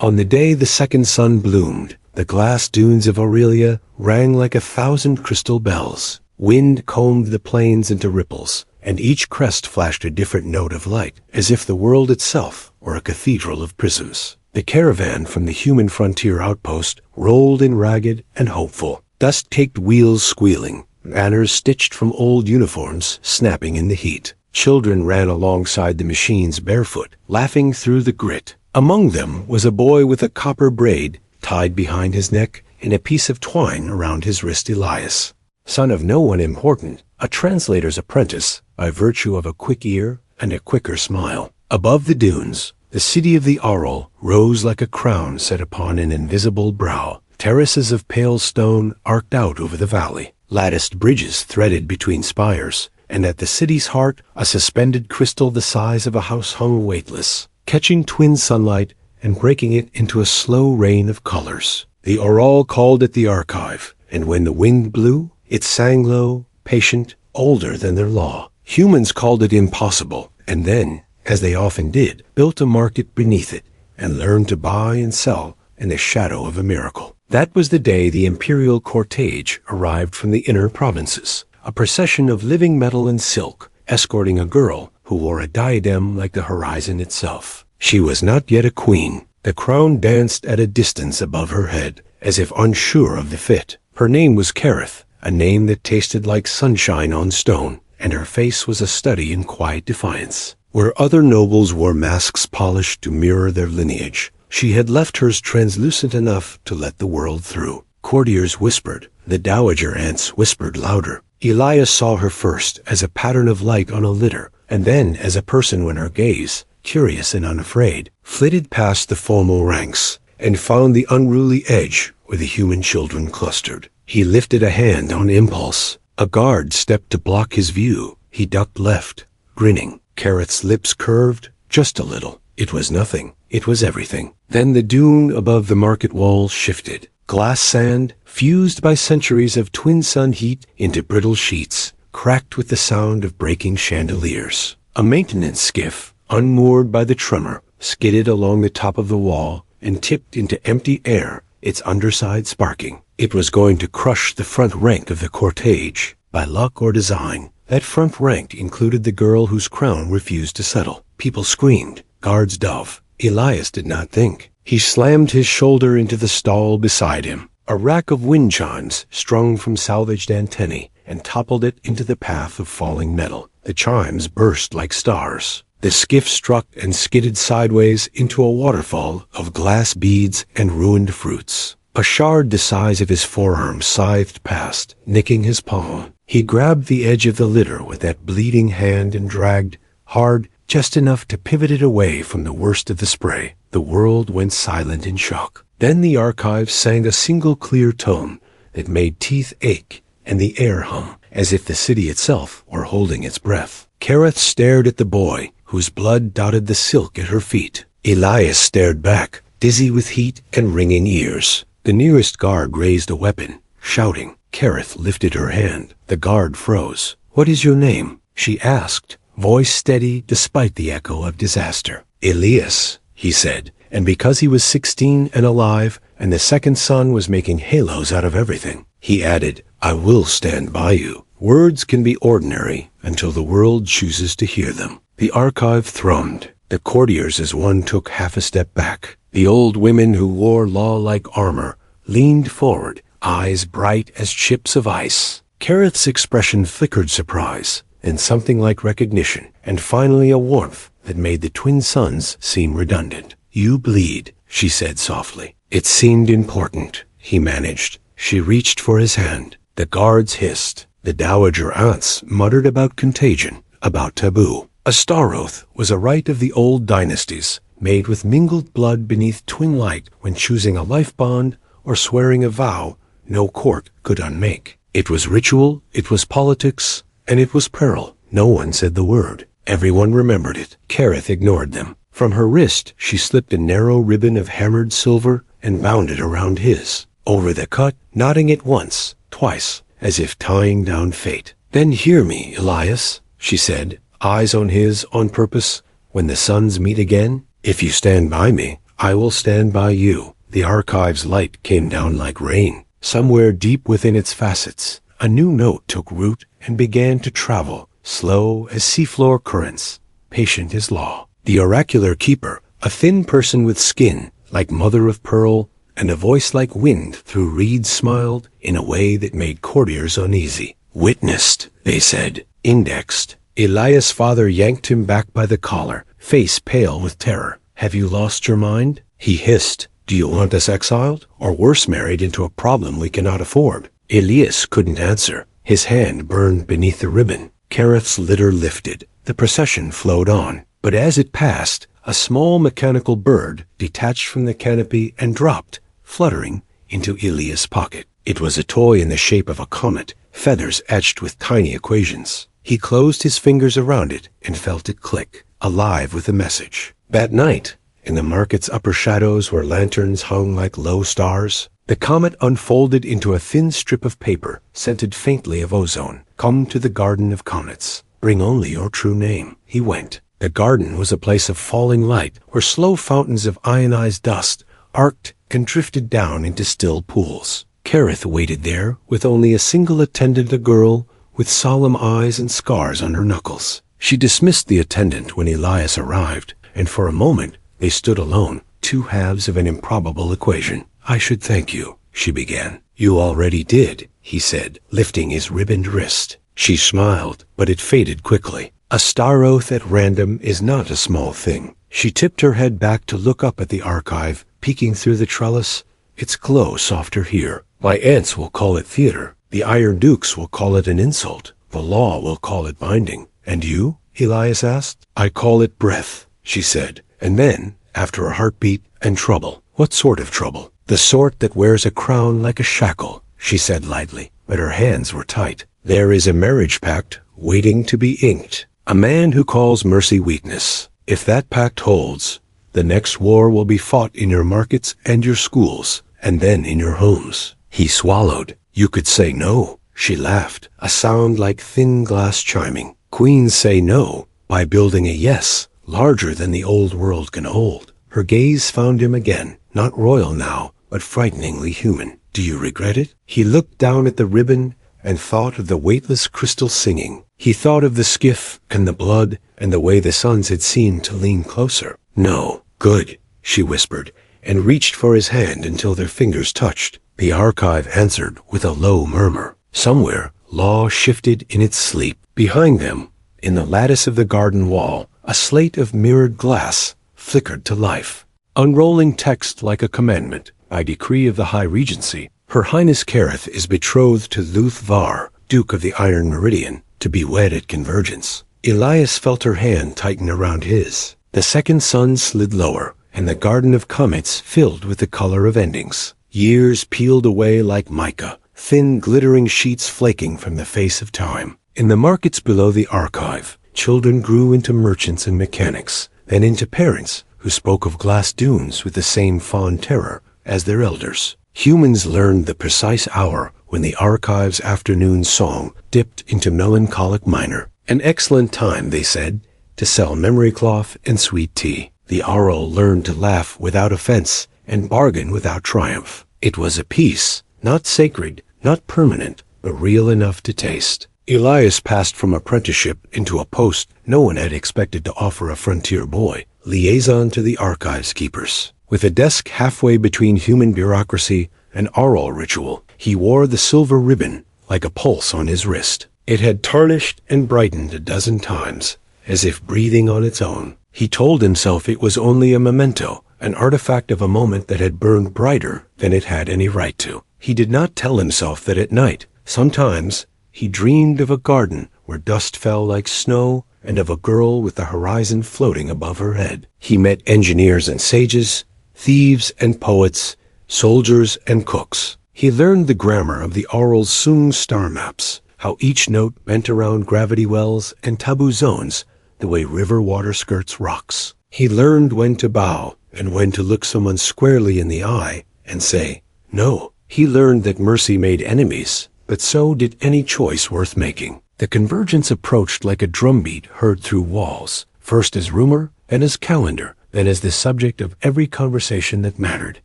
On the day the second sun bloomed, the glass dunes of Aurelia rang like 1,000 crystal bells. Wind combed the plains into ripples, and each crest flashed a different note of light, as if the world itself were a cathedral of prisms. The caravan from the human frontier outpost rolled in ragged and hopeful, dust-caked wheels squealing, banners stitched from old uniforms snapping in the heat. Children ran alongside the machines barefoot, laughing through the grit. Among them was a boy with a copper braid tied behind his neck and a piece of twine around his wrist. Elias, son of no one important, a translator's apprentice by virtue of a quick ear and a quicker smile. Above the dunes, the city of the Aurel rose like a crown set upon an invisible brow. Terraces of pale stone arced out over the valley, latticed bridges threaded between spires, and at the city's heart a suspended crystal the size of a house hung weightless, catching twin sunlight and breaking it into a slow rain of colors. The Aurel called it the archive, and when the wind blew, it sang low, patient, older than their law. Humans called it impossible, and then, as they often did, built a market beneath it, and learned to buy and sell in the shadow of a miracle. That was the day the imperial cortege arrived from the inner provinces, a procession of living metal and silk, escorting a girl who wore a diadem like the horizon itself. She was not yet a queen. The crown danced at a distance above her head, as if unsure of the fit. Her name was Kareth, a name that tasted like sunshine on stone, and her face was a study in quiet defiance. Where other nobles wore masks polished to mirror their lineage, she had left hers translucent enough to let the world through. Courtiers whispered. The dowager aunts whispered louder. Elias saw her first as a pattern of light on a litter, and then as a person when her gaze, curious and unafraid, flitted past the formal ranks and found the unruly edge where the human children clustered. He lifted a hand on impulse. A guard stepped to block his view. He ducked left, grinning. Kareth's lips curved, just a little. It was nothing. It was everything. Then the dune above the market wall shifted. Glass sand, fused by centuries of twin sun heat into brittle sheets, cracked with the sound of breaking chandeliers. A maintenance skiff, unmoored by the tremor, skidded along the top of the wall and tipped into empty air, its underside sparking. It was going to crush the front rank of the cortege. By luck or design, that front rank included the girl whose crown refused to settle. People screamed. Guards dove. Elias did not think. He slammed his shoulder into the stall beside him. A rack of wind chimes strung from salvaged antennae and toppled it into the path of falling metal. The chimes burst like stars. The skiff struck and skidded sideways into a waterfall of glass beads and ruined fruits. A shard the size of his forearm scythed past, nicking his palm. He grabbed the edge of the litter with that bleeding hand and dragged, hard, just enough to pivot it away from the worst of the spray. The world went silent in shock. Then the archive sang a single clear tone that made teeth ache and the air hum, as if the city itself were holding its breath. Kareth stared at the boy, whose blood dotted the silk at her feet. Elias stared back, dizzy with heat and ringing ears. The nearest guard raised a weapon, shouting. Kareth lifted her hand. The guard froze. "What is your name?" she asked, voice steady despite the echo of disaster. "Elias," he said, and because he was 16 and alive, and the second son was making halos out of everything, he added, "I will stand by you." Words can be ordinary until the world chooses to hear them. The archive thrummed. The courtiers as one took half a step back. The old women who wore law-like armor leaned forward, eyes bright as chips of ice. Kareth's expression flickered surprise, and something like recognition, and finally a warmth that made the twin sons seem redundant. "You bleed," she said softly. It seemed important, he managed. She reached for his hand. The guards hissed. The dowager aunts muttered about contagion, about taboo. A star oath was a rite of the old dynasties, made with mingled blood beneath twin light when choosing a life bond or swearing a vow no court could unmake. It was ritual, it was politics, and it was peril. No one said the word. Everyone remembered it. Kareth ignored them. From her wrist she slipped a narrow ribbon of hammered silver and bound it around his. Over the cut, knotting it once, twice, as if tying down fate. "Then hear me, Elias," she said, eyes on his on purpose. "When the suns meet again, if you stand by me, I will stand by you. The archive's light came down like rain. Somewhere deep within its facets, a new note took root and began to travel, slow as seafloor currents, patient as law. The oracular keeper, a thin person with skin like mother of pearl and a voice like wind through reeds, smiled in a way that made courtiers uneasy. Witnessed, they said. Indexed. Elias' father yanked him back by the collar, face pale with terror. Have you lost your mind? He hissed. Do you want us exiled, or worse, married into a problem we cannot afford? Elias couldn't answer. His hand burned beneath the ribbon. Kareth's litter lifted. The procession flowed on. But as it passed, a small mechanical bird detached from the canopy and dropped, fluttering, into Elias' pocket. It was a toy in the shape of a comet, feathers etched with tiny equations. He closed his fingers around it and felt it click, alive with a message. That night, in the market's upper shadows where lanterns hung like low stars, the comet unfolded into a thin strip of paper, scented faintly of ozone. Come to the Garden of Comets. Bring only your true name. He went. The garden was a place of falling light, where slow fountains of ionized dust arced and drifted down into still pools. Kareth waited there, with only a single attendant, a girl with solemn eyes and scars on her knuckles. She dismissed the attendant when Elias arrived, and for a moment they stood alone, two halves of an improbable equation. I should thank you, she began. You already did, he said, lifting his ribboned wrist. She smiled, but it faded quickly. A star oath at random is not a small thing. She tipped her head back to look up at the archive, peeking through the trellis. Its glow softer here. My aunts will call it theater. The Iron Dukes will call it an insult. The law will call it binding. And you? Elias asked. I call it breath, she said. And then, after a heartbeat, and trouble. What sort of trouble? The sort that wears a crown like a shackle, she said lightly, but her hands were tight. There is a marriage pact waiting to be inked. A man who calls mercy weakness. If that pact holds, the next war will be fought in your markets and your schools, and then in your homes. He swallowed. You could say no. She laughed, a sound like thin glass chiming. Queens say no by building a yes, larger than the old world can hold. Her gaze found him again, not royal now, but frighteningly human. Do you regret it? He looked down at the ribbon and thought of the weightless crystal singing. He thought of the skiff and the blood and the way the suns had seemed to lean closer. No. Good, she whispered, and reached for his hand until their fingers touched. The archive answered with a low murmur. Somewhere, law shifted in its sleep. Behind them, in the lattice of the garden wall, a slate of mirrored glass flickered to life. Unrolling text like a commandment. By decree of the High Regency, Her Highness Kareth is betrothed to Luthvar, Duke of the Iron Meridian, to be wed at convergence. Elias felt her hand tighten around his. The second sun slid lower, and the Garden of Comets filled with the color of endings. Years peeled away like mica, thin glittering sheets flaking from the face of time. In the markets below the archive, children grew into merchants and mechanics, then into parents who spoke of glass dunes with the same fond terror as their elders. Humans learned the precise hour when the archive's afternoon song dipped into melancholic minor. An excellent time, they said, to sell memory cloth and sweet tea. The Aural learned to laugh without offense and bargain without triumph. It was a peace, not sacred, not permanent, but real enough to taste. Elias passed from apprenticeship into a post no one had expected to offer a frontier boy, liaison to the archives keepers. With a desk halfway between human bureaucracy and Aural ritual, he wore the silver ribbon like a pulse on his wrist. It had tarnished and brightened a dozen times, as if breathing on its own. He told himself it was only a memento, an artifact of a moment that had burned brighter than it had any right to. He did not tell himself that at night, sometimes, he dreamed of a garden where dust fell like snow and of a girl with the horizon floating above her head. He met engineers and sages, thieves and poets, soldiers and cooks. He learned the grammar of the Aural's Sung star maps, how each note bent around gravity wells and taboo zones the way river water skirts rocks. He learned when to bow and when to look someone squarely in the eye and say, no. He learned that mercy made enemies, but so did any choice worth making. The convergence approached like a drumbeat heard through walls, first as rumor and as calendar, and as the subject of every conversation that mattered.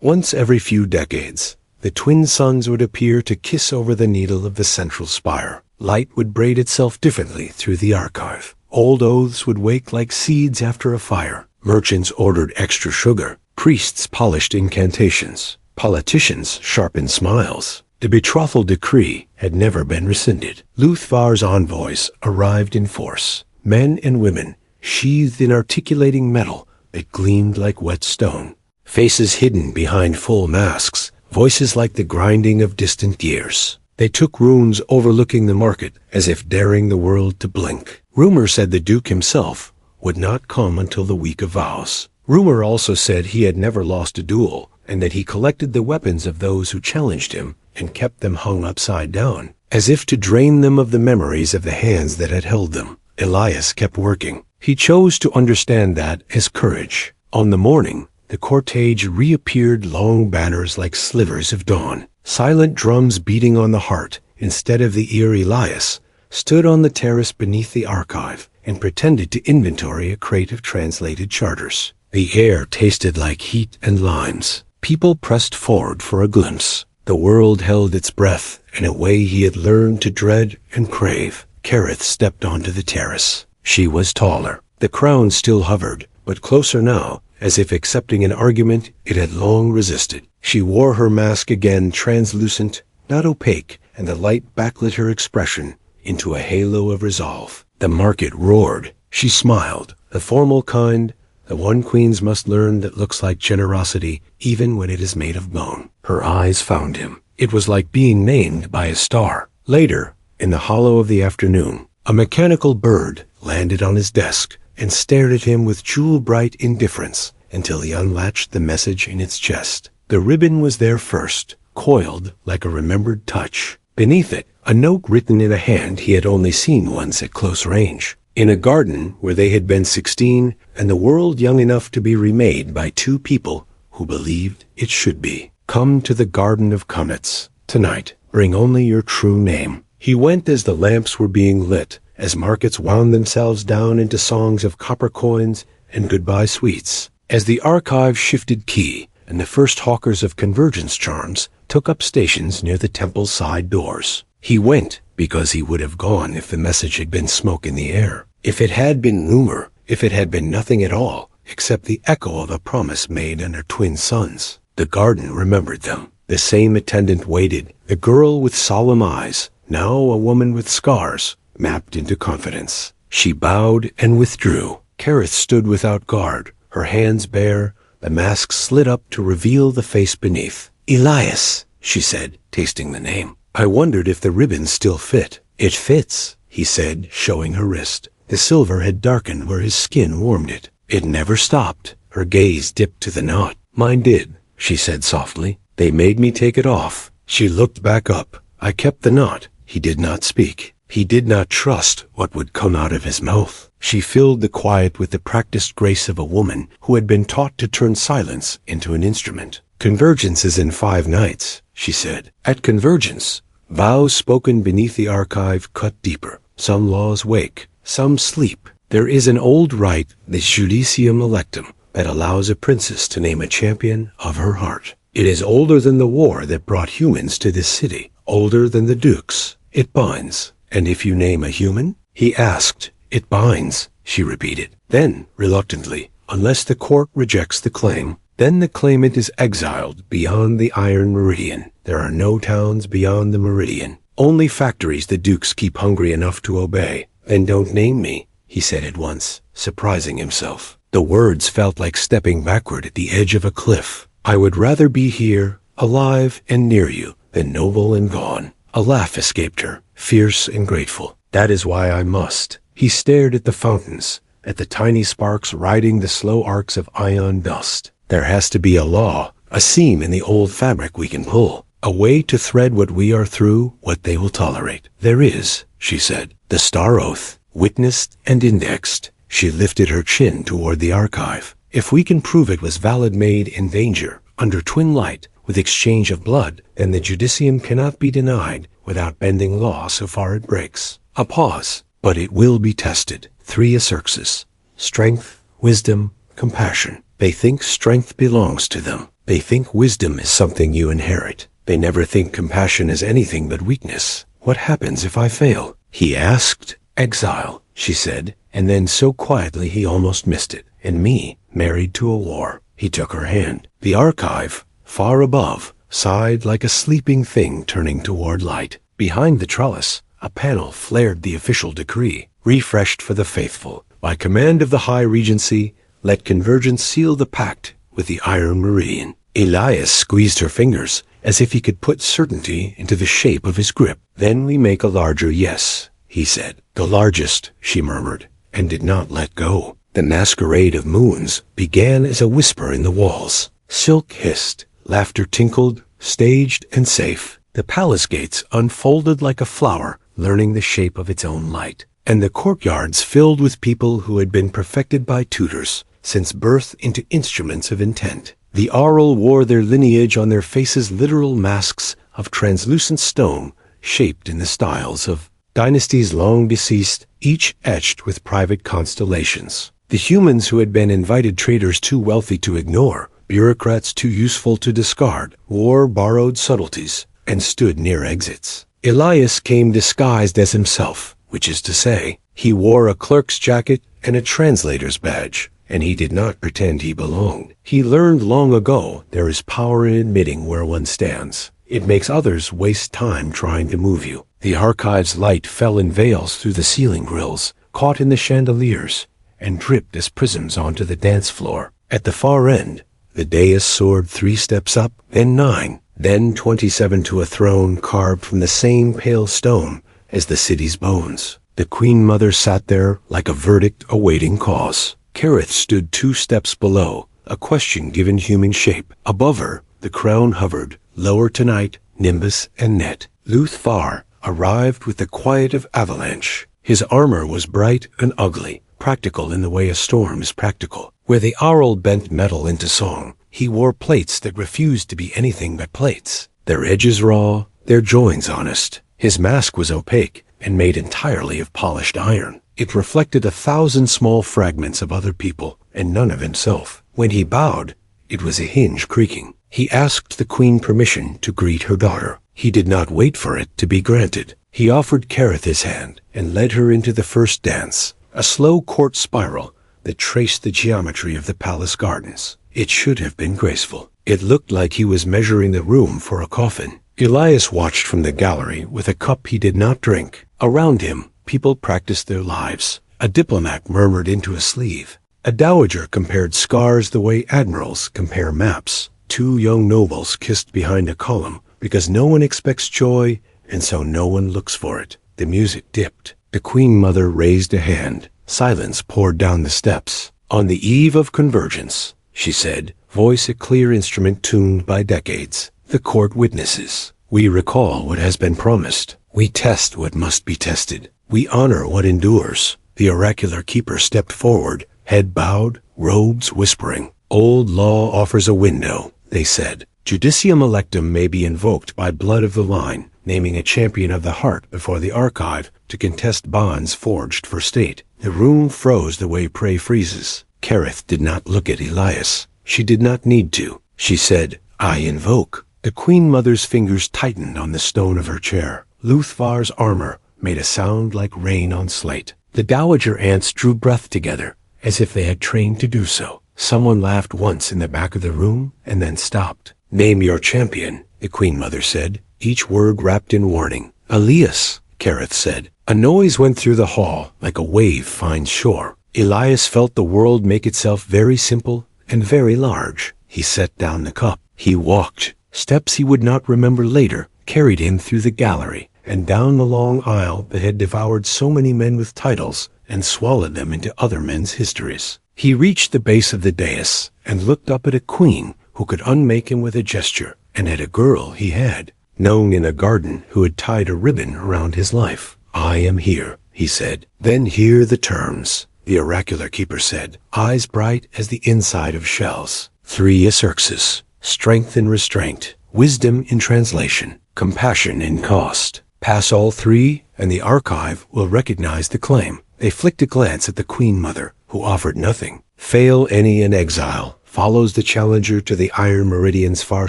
Once every few decades, the twin suns would appear to kiss over the needle of the central spire. Light would braid itself differently through the archive. Old oaths would wake like seeds after a fire. Merchants ordered extra sugar. Priests polished incantations. Politicians sharpened smiles. The betrothal decree had never been rescinded. Luthvar's envoys arrived in force. Men and women, sheathed in articulating metal that gleamed like wet stone. Faces hidden behind full masks. Voices like the grinding of distant gears. They took runes overlooking the market as if daring the world to blink. Rumor said the Duke himself would not come until the week of vows. Rumor also said he had never lost a duel, and that he collected the weapons of those who challenged him and kept them hung upside down, as if to drain them of the memories of the hands that had held them. Elias kept working. He chose to understand that as courage. On the morning, the cortege reappeared, long banners like slivers of dawn. Silent drums beating on the heart instead of the ear. Elias stood on the terrace beneath the archive and pretended to inventory a crate of translated charters. The air tasted like heat and limes. People pressed forward for a glimpse. The world held its breath in a way he had learned to dread and crave. Kareth stepped onto the terrace. She was taller. The crown still hovered, but closer now, as if accepting an argument it had long resisted. She wore her mask again, translucent, not opaque, and the light backlit her expression into a halo of resolve. The market roared. She smiled, the formal kind, the one queens must learn, that looks like generosity even when it is made of bone. Her eyes found him. It was like being named by a star. Later, in the hollow of the afternoon, a mechanical bird landed on his desk and stared at him with jewel-bright indifference until he unlatched the message in its chest. The ribbon was there first, coiled like a remembered touch. Beneath it, a note written in a hand he had only seen once at close range. In a garden where they had been 16, and the world young enough to be remade by two people who believed it should be. Come to the Garden of Comets. Tonight, bring only your true name. He went as the lamps were being lit, as markets wound themselves down into songs of copper coins and goodbye sweets. As the archive shifted key, and the first hawkers of convergence charms took up stations near the temple's side doors. He went because he would have gone if the message had been smoke in the air. If it had been rumor, if it had been nothing at all, except the echo of a promise made under twin suns. The garden remembered them. The same attendant waited, the girl with solemn eyes, now a woman with scars, mapped into confidence. She bowed and withdrew. Kareth stood without guard, her hands bare, the mask slid up to reveal the face beneath. Elias, she said, tasting the name. I wondered if the ribbon still fit. It fits, he said, showing her wrist. The silver had darkened where his skin warmed it. It never stopped. Her gaze dipped to the knot. Mine did, she said softly. They made me take it off. She looked back up. I kept the knot. He did not speak. He did not trust what would come out of his mouth. She filled the quiet with the practiced grace of a woman who had been taught to turn silence into an instrument. Convergence is in 5 nights, she said. At convergence, vows spoken beneath the archive cut deeper. Some laws wake, some sleep. There is an old rite, the judicium electum, that allows a princess to name a champion of her heart. It is older than the war that brought humans to this city, older than the dukes. It binds. And if you name a human? He asked. It binds, she repeated. Then, reluctantly, unless the court rejects the claim, then the claimant is exiled beyond the Iron Meridian. There are no towns beyond the Meridian. Only factories the dukes keep hungry enough to obey. Then don't name me, he said at once, surprising himself. The words felt like stepping backward at the edge of a cliff. I would rather be here, alive and near you, than noble and gone. A laugh escaped her, fierce and grateful. That is why I must. He stared at the fountains, at the tiny sparks riding the slow arcs of ion dust. There has to be a law, a seam in the old fabric we can pull, a way to thread what we are through, what they will tolerate. There is, she said, the star oath, witnessed and indexed. She lifted her chin toward the archive. If we can prove it was valid, made in danger, under twin light, with exchange of blood, then the judicium cannot be denied without bending law so far it breaks. A pause, but it will be tested. 3 acerxes: strength, wisdom, compassion. They think strength belongs to them. They think wisdom is something you inherit. They never think compassion is anything but weakness. What happens if I fail? He asked. Exile, she said, and then so quietly he almost missed it. And me, married to a war. He took her hand. The archive, far above, sighed like a sleeping thing turning toward light. Behind the trellis, a panel flared the official decree, refreshed for the faithful. By command of the High Regency, let Convergence seal the pact with the Iron Meridian. Elias squeezed her fingers, as if he could put certainty into the shape of his grip. Then we make a larger yes, he said. The largest, she murmured, and did not let go. The masquerade of moons began as a whisper in the walls. Silk hissed, laughter tinkled, staged and safe. The palace gates unfolded like a flower, learning the shape of its own light. And the courtyards filled with people who had been perfected by tutors, since birth into instruments of intent. The Aural wore their lineage on their faces, literal masks of translucent stone, shaped in the styles of dynasties long deceased, each etched with private constellations. The humans who had been invited traders too wealthy to ignore, bureaucrats too useful to discard, wore borrowed subtleties, and stood near exits. Elias came disguised as himself, which is to say, he wore a clerk's jacket and a translator's badge, and he did not pretend he belonged. He learned long ago there is power in admitting where one stands. It makes others waste time trying to move you. The archive's light fell in veils through the ceiling grills, caught in the chandeliers, and dripped as prisms onto the dance floor. At the far end, the dais soared 3 steps up, then 9, then 27 to a throne carved from the same pale stone as the city's bones. The Queen Mother sat there like a verdict awaiting cause. Kareth stood 2 steps below, a question given human shape. Above her, the crown hovered, lower tonight, nimbus and net. Luthfar arrived with the quiet of avalanche. His armor was bright and ugly, practical in the way a storm is practical. Where the Aural bent metal into song, he wore plates that refused to be anything but plates. Their edges raw, their joins honest. His mask was opaque and made entirely of polished iron. It reflected 1,000 small fragments of other people and none of himself. When he bowed, it was a hinge creaking. He asked the queen permission to greet her daughter. He did not wait for it to be granted. He offered Kareth his hand and led her into the first dance, a slow court spiral that traced the geometry of the palace gardens. It should have been graceful. It looked like he was measuring the room for a coffin. Elias watched from the gallery with a cup he did not drink. Around him, people practiced their lives. A diplomat murmured into a sleeve. A dowager compared scars the way admirals compare maps. 2 young nobles kissed behind a column because no one expects joy and so no one looks for it. The music dipped. The Queen Mother raised a hand. Silence poured down the steps. On the eve of convergence, she said, voice a clear instrument tuned by decades. The court witnesses. We recall what has been promised. We test what must be tested. We honor what endures. The oracular keeper stepped forward, head bowed, robes whispering. Old law offers a window, they said. Judicium electum may be invoked by blood of the line, naming a champion of the heart before the archive to contest bonds forged for state. The room froze the way prey freezes. Kareth did not look at Elias. She did not need to. She said, I invoke. The Queen Mother's fingers tightened on the stone of her chair. Luthfar's armor made a sound like rain on slate. The dowager aunts drew breath together, as if they had trained to do so. Someone laughed once in the back of the room and then stopped. Name your champion, the Queen Mother said, each word wrapped in warning. Elias, Kareth said. A noise went through the hall like a wave finds shore. Elias felt the world make itself very simple and very large. He set down the cup. He walked. Steps he would not remember later carried him through the gallery and down the long aisle that had devoured so many men with titles and swallowed them into other men's histories. He reached the base of the dais and looked up at a queen who could unmake him with a gesture, and at a girl he had known in a garden who had tied a ribbon around his life. I am here, he said. Then hear the terms, the oracular keeper said, eyes bright as the inside of shells. 3 Acerxes, strength in restraint, wisdom in translation, compassion in cost. Pass all 3, and the archive will recognize the claim. They flicked a glance at the Queen Mother, who offered nothing. Fail any in exile, follows the challenger to the iron meridian's far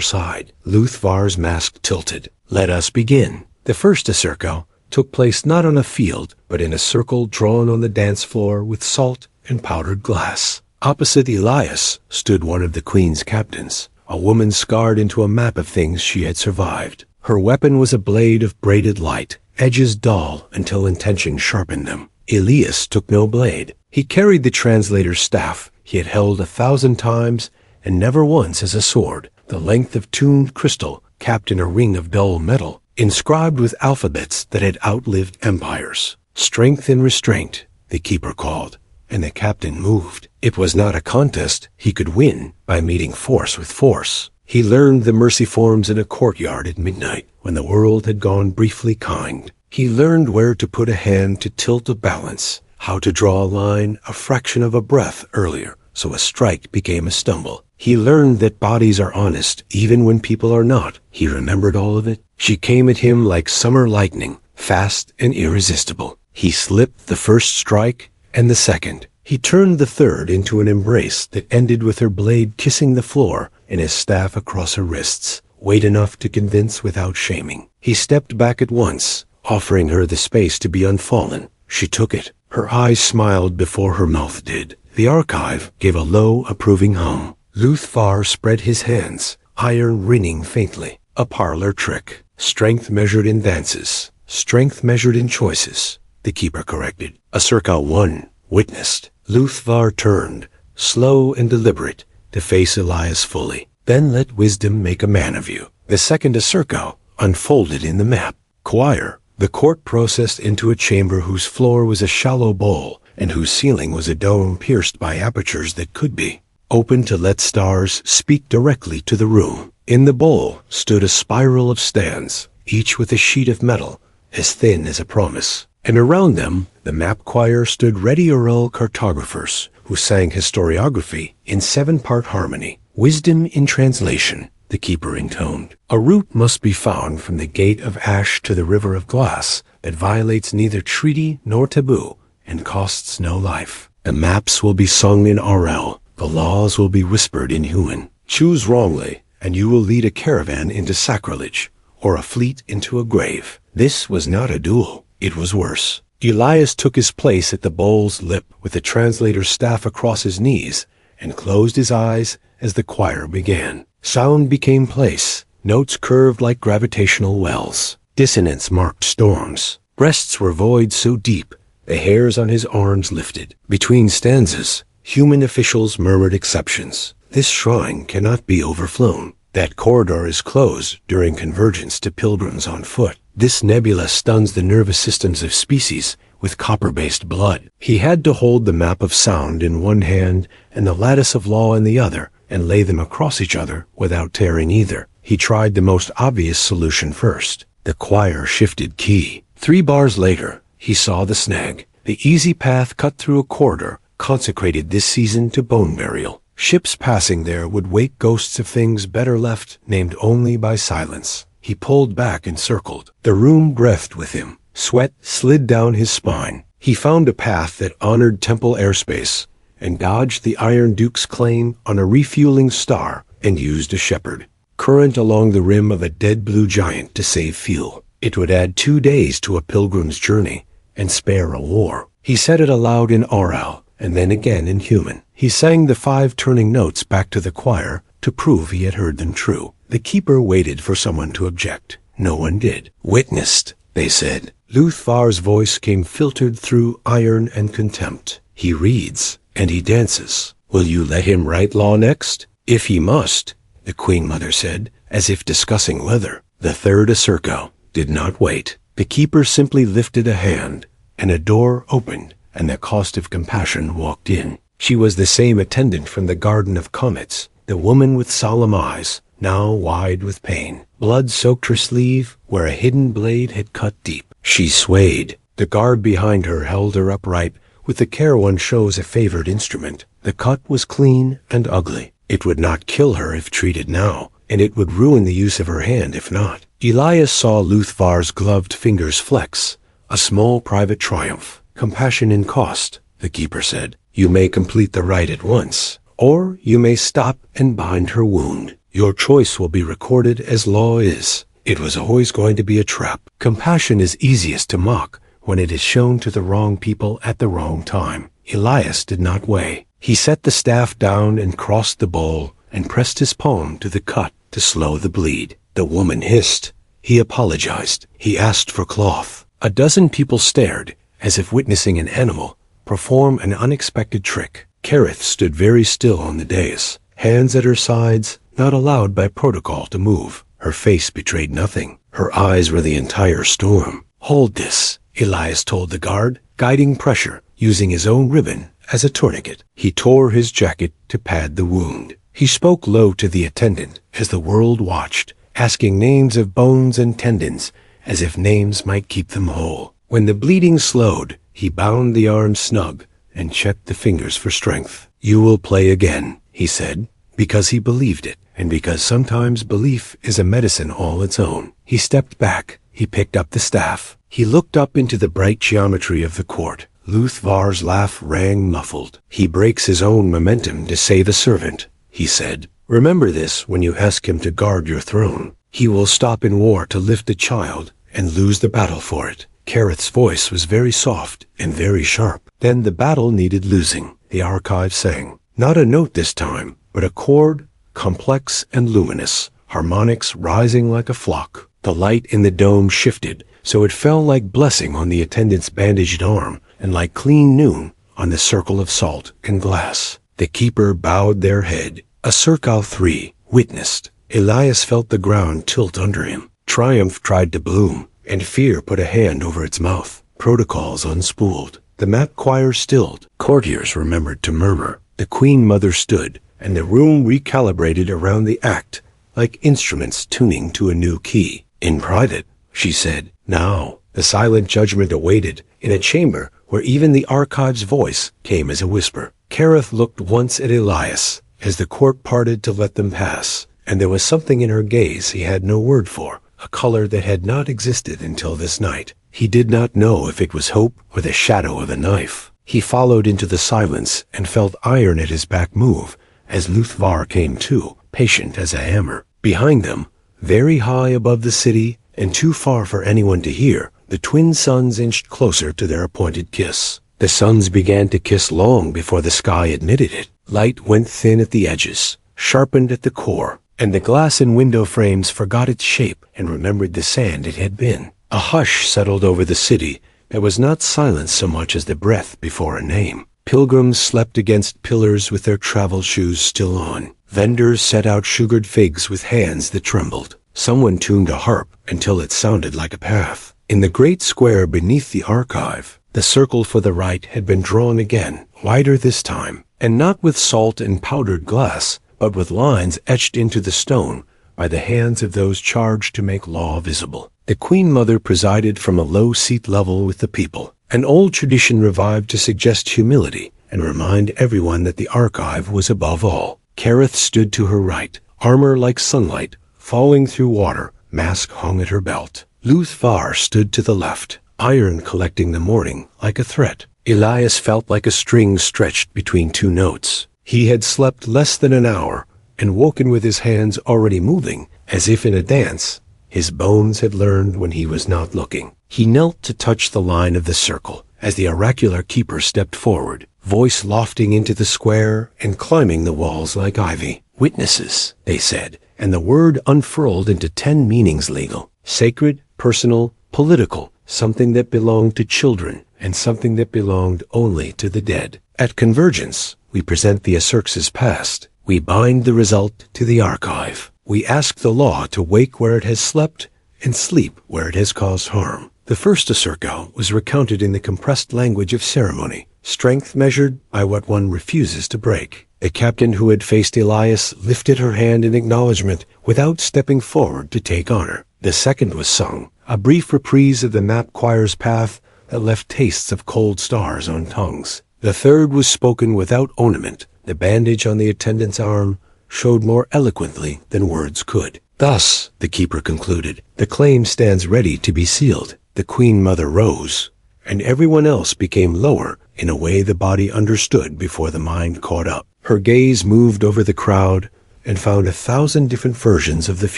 side. Luthvar's mask tilted. Let us begin. The first Acerco took place not on a field, but in a circle drawn on the dance floor with salt and powdered glass. Opposite Elias stood one of the Queen's captains, a woman scarred into a map of things she had survived. Her weapon was a blade of braided light, edges dull until intention sharpened them. Elias took no blade. He carried the translator's staff he had held 1,000 times, and never once as a sword, the length of tuned crystal capped in a ring of dull metal, inscribed with alphabets that had outlived empires. Strength and restraint, the keeper called, and the captain moved. It was not a contest. He could win by meeting force with force. He learned the mercy forms in a courtyard at midnight, when the world had gone briefly kind. He learned where to put a hand to tilt a balance, how to draw a line a fraction of a breath earlier, so a strike became a stumble. He learned that bodies are honest, even when people are not. He remembered all of it. She came at him like summer lightning, fast and irresistible. He slipped the first strike and the second. He turned the third into an embrace that ended with her blade kissing the floor and his staff across her wrists, weight enough to convince without shaming. He stepped back at once, offering her the space to be unfallen. She took it. Her eyes smiled before her mouth did. The archive gave a low, approving hum. Luthvar spread his hands, iron ringing faintly. A parlor trick. Strength measured in dances. Strength measured in choices, the keeper corrected. Acerca 1 witnessed. Luthvar turned, slow and deliberate, to face Elias fully. Then let wisdom make a man of you. The second Acerca unfolded in the map. Choir. The court processed into a chamber whose floor was a shallow bowl and whose ceiling was a dome pierced by apertures that could be open to let stars speak directly to the room. In the bowl stood a spiral of stands, each with a sheet of metal as thin as a promise. And around them, the map choir stood ready oral cartographers who sang historiography in 7-part harmony. Wisdom in translation, the keeper intoned. A route must be found from the gate of ash to the river of glass that violates neither treaty nor taboo and costs no life. The maps will be sung in Aurel. The laws will be whispered in human. Choose wrongly, and you will lead a caravan into sacrilege, or a fleet into a grave. This was not a duel. It was worse. Elias took his place at the bowl's lip with the translator's staff across his knees and closed his eyes as the choir began. Sound became place. Notes curved like gravitational wells. Dissonance marked storms. Breasts were void so deep, the hairs on his arms lifted. Between stanzas, human officials murmured exceptions. This shrine cannot be overflown. That corridor is closed during convergence to pilgrims on foot. This nebula stuns the nervous systems of species with copper-based blood. He had to hold the map of sound in one hand and the lattice of law in the other, and lay them across each other without tearing either. He tried the most obvious solution first. The choir shifted key. 3 bars later, he saw the snag. The easy path cut through a corridor consecrated this season to bone burial. Ships passing there would wake ghosts of things better left, named only by silence. He pulled back and circled. The room breathed with him. Sweat slid down his spine. He found a path that honored temple airspace and dodged the Iron Duke's claim on a refueling star and used a shepherd. Current along the rim of a dead blue giant to save fuel. It would add 2 days to a pilgrim's journey and spare a war. He said it aloud in Oral and then again in human. He sang the 5 turning notes back to the choir to prove he had heard them true. The keeper waited for someone to object. No one did. Witnessed, they said. Luthvar's voice came filtered through iron and contempt. He reads, and he dances. Will you let him write law next? If he must, the Queen Mother said, as if discussing whether. The third Acerco did not wait. The keeper simply lifted a hand, and a door opened, and the cost of compassion walked in. She was the same attendant from the Garden of Comets, the woman with solemn eyes, now wide with pain. Blood soaked her sleeve where a hidden blade had cut deep. She swayed. The guard behind her held her upright with the care one shows a favored instrument. The cut was clean and ugly. It would not kill her if treated now, and it would ruin the use of her hand if not. Elias saw Luthvar's gloved fingers flex, a small private triumph. Compassion in cost, the keeper said. You may complete the rite at once, or you may stop and bind her wound. Your choice will be recorded as law is. It was always going to be a trap. Compassion is easiest to mock when it is shown to the wrong people at the wrong time. Elias did not weigh. He set the staff down and crossed the bowl and pressed his palm to the cut to slow the bleed. The woman hissed. He apologized. He asked for cloth. A dozen people stared, as if witnessing an animal perform an unexpected trick. Kareth stood very still on the dais, hands at her sides, not allowed by protocol to move. Her face betrayed nothing. Her eyes were the entire storm. "Hold this," Elias told the guard, guiding pressure, using his own ribbon as a tourniquet. He tore his jacket to pad the wound. He spoke low to the attendant as the world watched, asking names of bones and tendons, as if names might keep them whole. When the bleeding slowed, he bound the arm snug and checked the fingers for strength. "You will play again," he said, because he believed it, and because sometimes belief is a medicine all its own. He stepped back. He picked up the staff. He looked up into the bright geometry of the court. Luthvar's laugh rang muffled. "He breaks his own momentum to save a servant," he said. "Remember this when you ask him to guard your throne. He will stop in war to lift a child and lose the battle for it." Kareth's voice was very soft and very sharp. Then the battle needed losing, the archive sang. Not a note this time, but a chord, complex and luminous, harmonics rising like a flock. The light in the dome shifted, so it fell like blessing on the attendant's bandaged arm, and like clean noon on the circle of salt and glass. The keeper bowed their head. A Circal 3 witnessed. Elias felt the ground tilt under him. Triumph tried to bloom, and fear put a hand over its mouth. Protocols unspooled. The map choir stilled. Courtiers remembered to murmur. The Queen Mother stood, and the room recalibrated around the act, like instruments tuning to a new key. "In private," she said. "Now." The silent judgment awaited, in a chamber where even the archive's voice came as a whisper. Kareth looked once at Elias, as the court parted to let them pass, and there was something in her gaze he had no word for, a color that had not existed until this night. He did not know if it was hope or the shadow of a knife. He followed into the silence and felt iron at his back move as Luthvar came to, patient as a hammer. Behind them, very high above the city and too far for anyone to hear, the twin suns inched closer to their appointed kiss. The suns began to kiss long before the sky admitted it. Light went thin at the edges, sharpened at the core, and the glass in window frames forgot its shape and remembered the sand it had been. A hush settled over the city that was not silence so much as the breath before a name. Pilgrims slept against pillars with their travel shoes still on. Vendors set out sugared figs with hands that trembled. Someone tuned a harp until it sounded like a path. In the great square beneath the archive, the circle for the right had been drawn again, wider this time, and not with salt and powdered glass, but with lines etched into the stone by the hands of those charged to make law visible. The Queen Mother presided from a low seat level with the people, an old tradition revived to suggest humility and remind everyone that the archive was above all. Kareth stood to her right, armor like sunlight, falling through water, mask hung at her belt. Luthvar stood to the left, iron collecting the morning like a threat. Elias felt like a string stretched between two notes. He had slept less than an hour and woken with his hands already moving, as if in a dance. His bones had learned when he was not looking. He knelt to touch the line of the circle as the oracular keeper stepped forward, voice lofting into the square and climbing the walls like ivy. "Witnesses," they said, and the word unfurled into 10 meanings legal. Sacred, personal, political, something that belonged to children, and something that belonged only to the dead. At Convergence, we present the Acerx's past. We bind the result to the archive. We ask the law to wake where it has slept and sleep where it has caused harm. The first Acerca was recounted in the compressed language of ceremony, strength measured by what one refuses to break. The captain who had faced Elias lifted her hand in acknowledgement without stepping forward to take honor. The second was sung, a brief reprise of the map choir's path that left tastes of cold stars on tongues. The third was spoken without ornament. The bandage on the attendant's arm showed more eloquently than words could. "Thus," the keeper concluded, "the claim stands ready to be sealed." The Queen Mother rose, and everyone else became lower in a way the body understood before the mind caught up. Her gaze moved over the crowd and found 1,000 different versions of the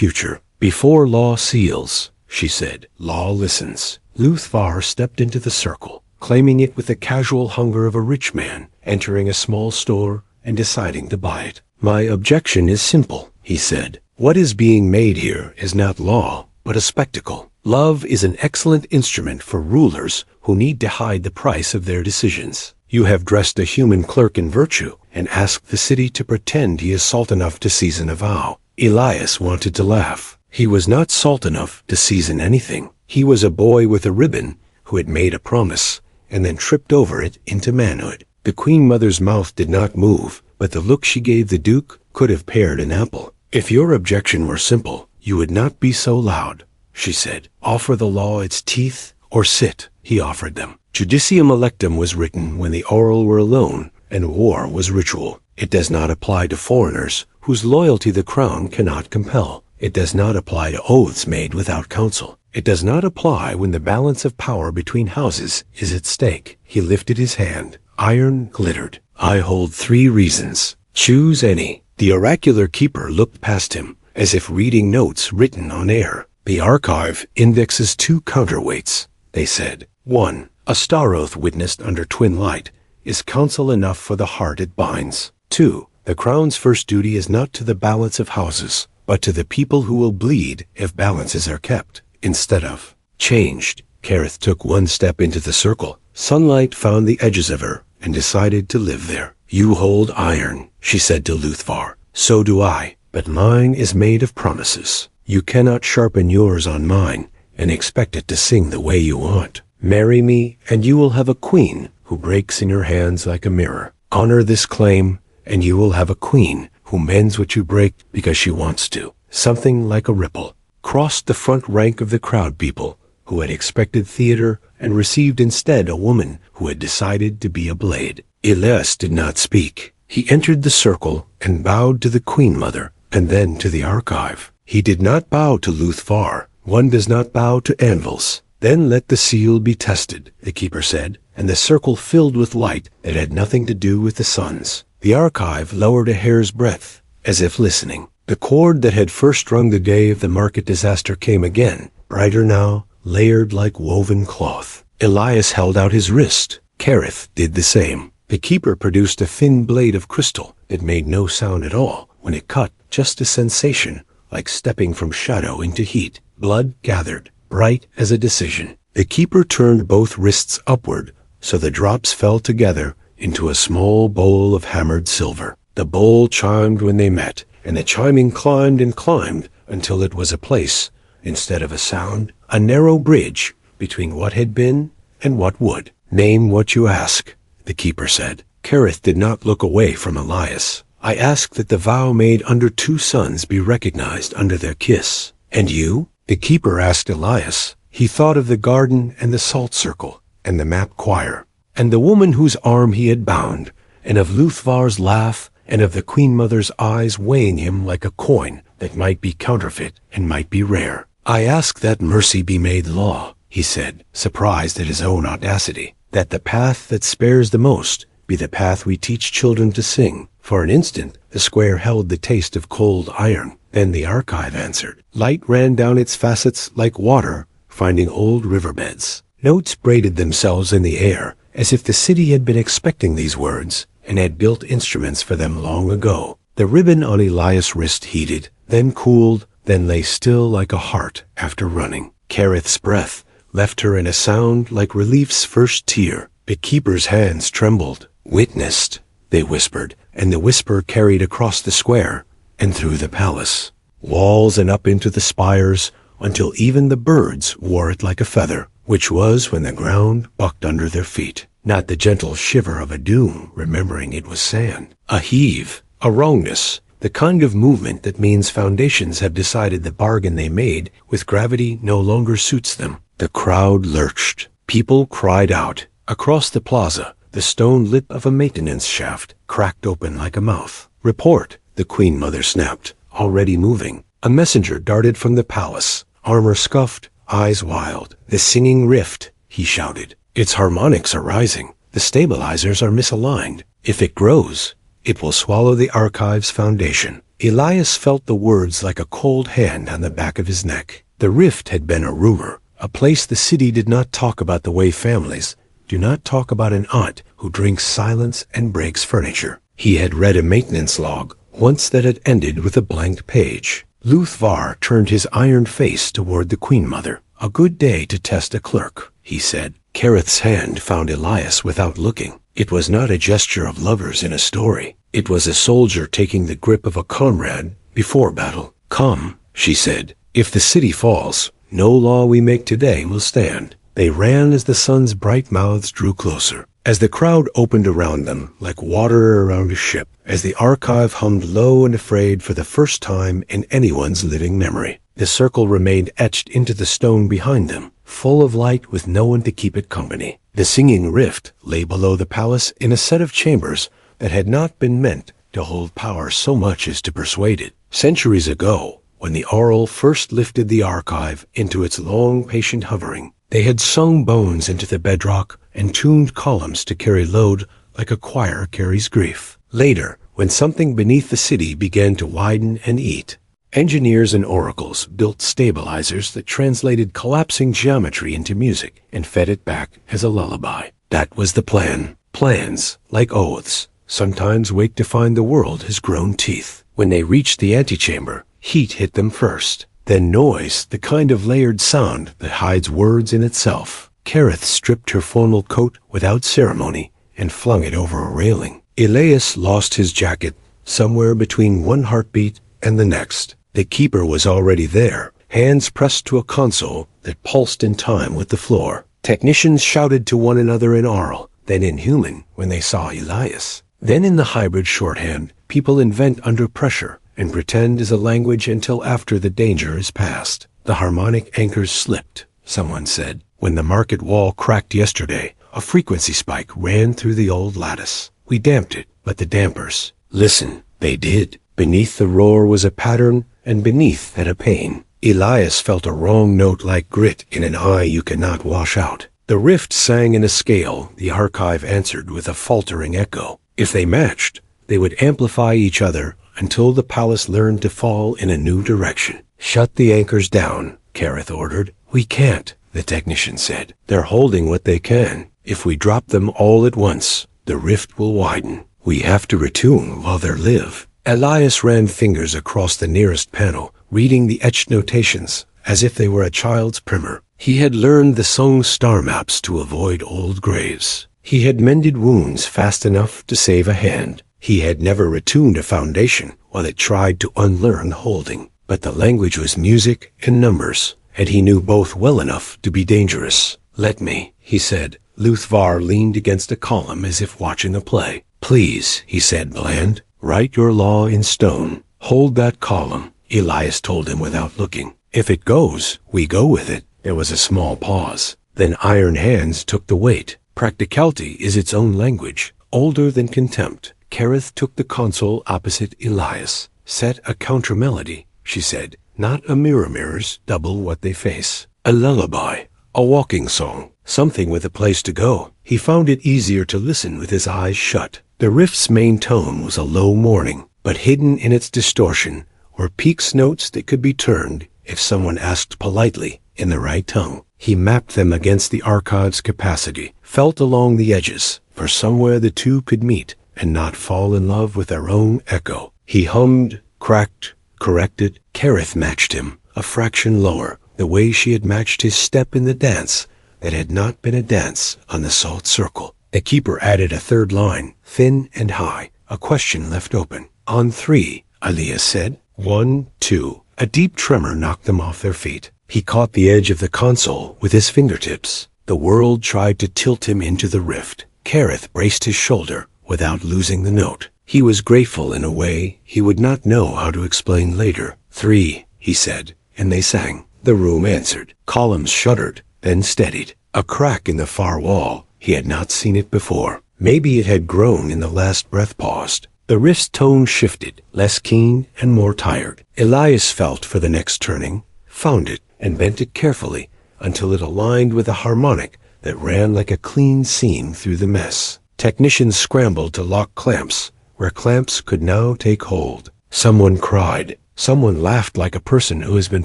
future. Before law seals, she said, law listens. Luthvar stepped into the circle, claiming it with the casual hunger of a rich man entering a small store and deciding to buy it. My objection is simple, he said. What is being made here is not law, but a spectacle. Love is an excellent instrument for rulers who need to hide the price of their decisions. You have dressed a human clerk in virtue and asked the city to pretend he is salt enough to season a vow. Elias wanted to laugh. He was not salt enough to season anything. He was a boy with a ribbon who had made a promise and then tripped over it into manhood. The Queen Mother's mouth did not move, but the look she gave the Duke could have pared an apple. If your objection were simple, you would not be so loud, she said. Offer the law its teeth or sit, he offered them. Judicium electum was written when the oral were alone and war was ritual. It does not apply to foreigners whose loyalty the crown cannot compel. It does not apply to oaths made without counsel. It does not apply when the balance of power between houses is at stake. He lifted his hand. Iron glittered. I hold 3 reasons. Choose any. The oracular keeper looked past him, as if reading notes written on air. The archive indexes 2 counterweights, they said. 1. A star oath witnessed under twin light is counsel enough for the heart it binds. 2. The crown's first duty is not to the balance of houses, but to the people who will bleed if balances are kept, instead of changed. Kareth took 1 step into the circle. Sunlight found the edges of her and decided to live there. You hold iron, she said to Luthvar. So do I, but mine is made of promises. You cannot sharpen yours on mine and expect it to sing the way you want. Marry me, and you will have a queen who breaks in your hands like a mirror. Honor this claim, and you will have a queen who mends what you break because she wants to. Something like a ripple crossed the front rank of the crowd people who had expected theater and received instead a woman who had decided to be a blade. Elias did not speak. He entered the circle and bowed to the Queen Mother and then to the archive. He did not bow to Luthvar. One does not bow to anvils. Then let the seal be tested, the keeper said, and the circle filled with light that had nothing to do with the suns. The archive lowered a hair's breadth, as if listening. The chord that had first rung the day of the market disaster came again, brighter now, layered like woven cloth. Elias held out his wrist. Kareth did the same. The keeper produced a thin blade of crystal that made no sound at all when it cut, just a sensation, like stepping from shadow into heat. Blood gathered, bright as a decision. The keeper turned both wrists upward, so the drops fell together into a small bowl of hammered silver. The bowl chimed when they met, and the chiming climbed and climbed until it was a place, instead of a sound, a narrow bridge between what had been and what would. Name what you ask, the keeper said. Kareth did not look away from Elias. I ask that the vow made under 2 suns be recognized under their kiss. And you? The keeper asked Elias. He thought of the garden and the salt circle and the map choir, and the woman whose arm he had bound, and of Luthvar's laugh, and of the Queen Mother's eyes weighing him like a coin that might be counterfeit and might be rare. I ask that mercy be made law, he said, surprised at his own audacity, that the path that spares the most be the path we teach children to sing. For an instant, the square held the taste of cold iron. Then the archive answered. Light ran down its facets like water, finding old riverbeds. Notes braided themselves in the air, as if the city had been expecting these words and had built instruments for them long ago. The ribbon on Elias' wrist heated, then cooled, then lay still like a heart after running. Kareth's breath left her in a sound like relief's first tear. The keeper's hands trembled. Witnessed, they whispered, and the whisper carried across the square and through the palace, walls and up into the spires, until even the birds wore it like a feather, which was when the ground bucked under their feet. Not the gentle shiver of a doom, remembering it was sand. A heave, a wrongness, the kind of movement that means foundations have decided the bargain they made with gravity no longer suits them. The crowd lurched. People cried out. Across the plaza, the stone lip of a maintenance shaft cracked open like a mouth. Report, the Queen Mother snapped, already moving. A messenger darted from the palace, armor scuffed, eyes wild. The singing rift, he shouted. Its harmonics are rising. The stabilizers are misaligned. If it grows, It will swallow the archive's foundation. Elias felt the words like a cold hand on the back of his neck. The rift had been a rumor, a place the city did not talk about the way families do not talk about an aunt who drinks silence and breaks furniture. He had read a maintenance log once that had ended with a blank page. Luthvar turned his iron face toward the Queen Mother. "A good day to test a clerk," he said. Kareth's hand found Elias without looking. It was not a gesture of lovers in a story. It was a soldier taking the grip of a comrade before battle. "Come," she said. "If the city falls, no law we make today will stand." They ran as the sun's bright mouths drew closer. As the crowd opened around them, like water around a ship, as the archive hummed low and afraid for the first time in anyone's living memory, the circle remained etched into the stone behind them, full of light with no one to keep it company. The singing rift lay below the palace in a set of chambers that had not been meant to hold power so much as to persuade it. Centuries ago, when the Auril first lifted the archive into its long, patient hovering, they had sung bones into the bedrock and tuned columns to carry load like a choir carries grief. Later, when something beneath the city began to widen and eat, engineers and oracles built stabilizers that translated collapsing geometry into music and fed it back as a lullaby. That was the plan. Plans, like oaths, sometimes wake to find the world has grown teeth. When they reached the antechamber, heat hit them first. Then noise, the kind of layered sound that hides words in itself. Kareth stripped her formal coat without ceremony and flung it over a railing. Elias lost his jacket somewhere between one heartbeat and the next. The keeper was already there, hands pressed to a console that pulsed in time with the floor. Technicians shouted to one another in Auril, then in human when they saw Elias. Then in the hybrid shorthand, people invent under pressure and pretend is a language until after the danger is past. The harmonic anchors slipped, someone said. When the market wall cracked yesterday, a frequency spike ran through the old lattice. We damped it, but the dampers. Listen, they did. Beneath the roar was a pattern, and beneath that a pain. Elias felt a wrong note like grit in an eye you cannot wash out. The rift sang in a scale the archive answered with a faltering echo. If they matched, they would amplify each other until the palace learned to fall in a new direction. "Shut the anchors down," Kareth ordered. "We can't," the technician said. "They're holding what they can. If we drop them all at once, the rift will widen. We have to retune while they live." Elias ran fingers across the nearest panel, reading the etched notations as if they were a child's primer. He had learned the song star maps to avoid old graves. He had mended wounds fast enough to save a hand. He had never retuned a foundation while it tried to unlearn holding. But the language was music and numbers, and he knew both well enough to be dangerous. "Let me," he said. Luthvar leaned against a column as if watching a play. "Please," he said bland, "write your law in stone. Hold that column," Elias told him without looking. "If it goes, we go with it." There was a small pause. Then iron hands took the weight. Practicality is its own language, older than contempt. Kareth took the console opposite Elias. "Set a counter-melody," she said. "Not a mirrors, double what they face. A lullaby, a walking song, something with a place to go." He found it easier to listen with his eyes shut. The riff's main tone was a low mourning, but hidden in its distortion were peaks notes that could be turned if someone asked politely in the right tongue. He mapped them against the archive's capacity, felt along the edges for somewhere the two could meet and not fall in love with their own echo. He hummed, cracked, corrected. Kareth matched him, a fraction lower, the way she had matched his step in the dance that had not been a dance on the salt circle. The keeper added a third line, thin and high, a question left open. "On 3, Elias said. 1, 2. A deep tremor knocked them off their feet. He caught the edge of the console with his fingertips. The world tried to tilt him into the rift. Kareth braced his shoulder without losing the note. He was grateful in a way he would not know how to explain later. 3, he said, and they sang. The room answered. Columns shuddered, then steadied. A crack in the far wall. He had not seen it before. Maybe it had grown in the last breath paused. The rift's tone shifted, less keen and more tired. Elias felt for the next turning, found it, and bent it carefully until it aligned with a harmonic that ran like a clean seam through the mess. Technicians scrambled to lock clamps, where clamps could now take hold. Someone cried. Someone laughed like a person who has been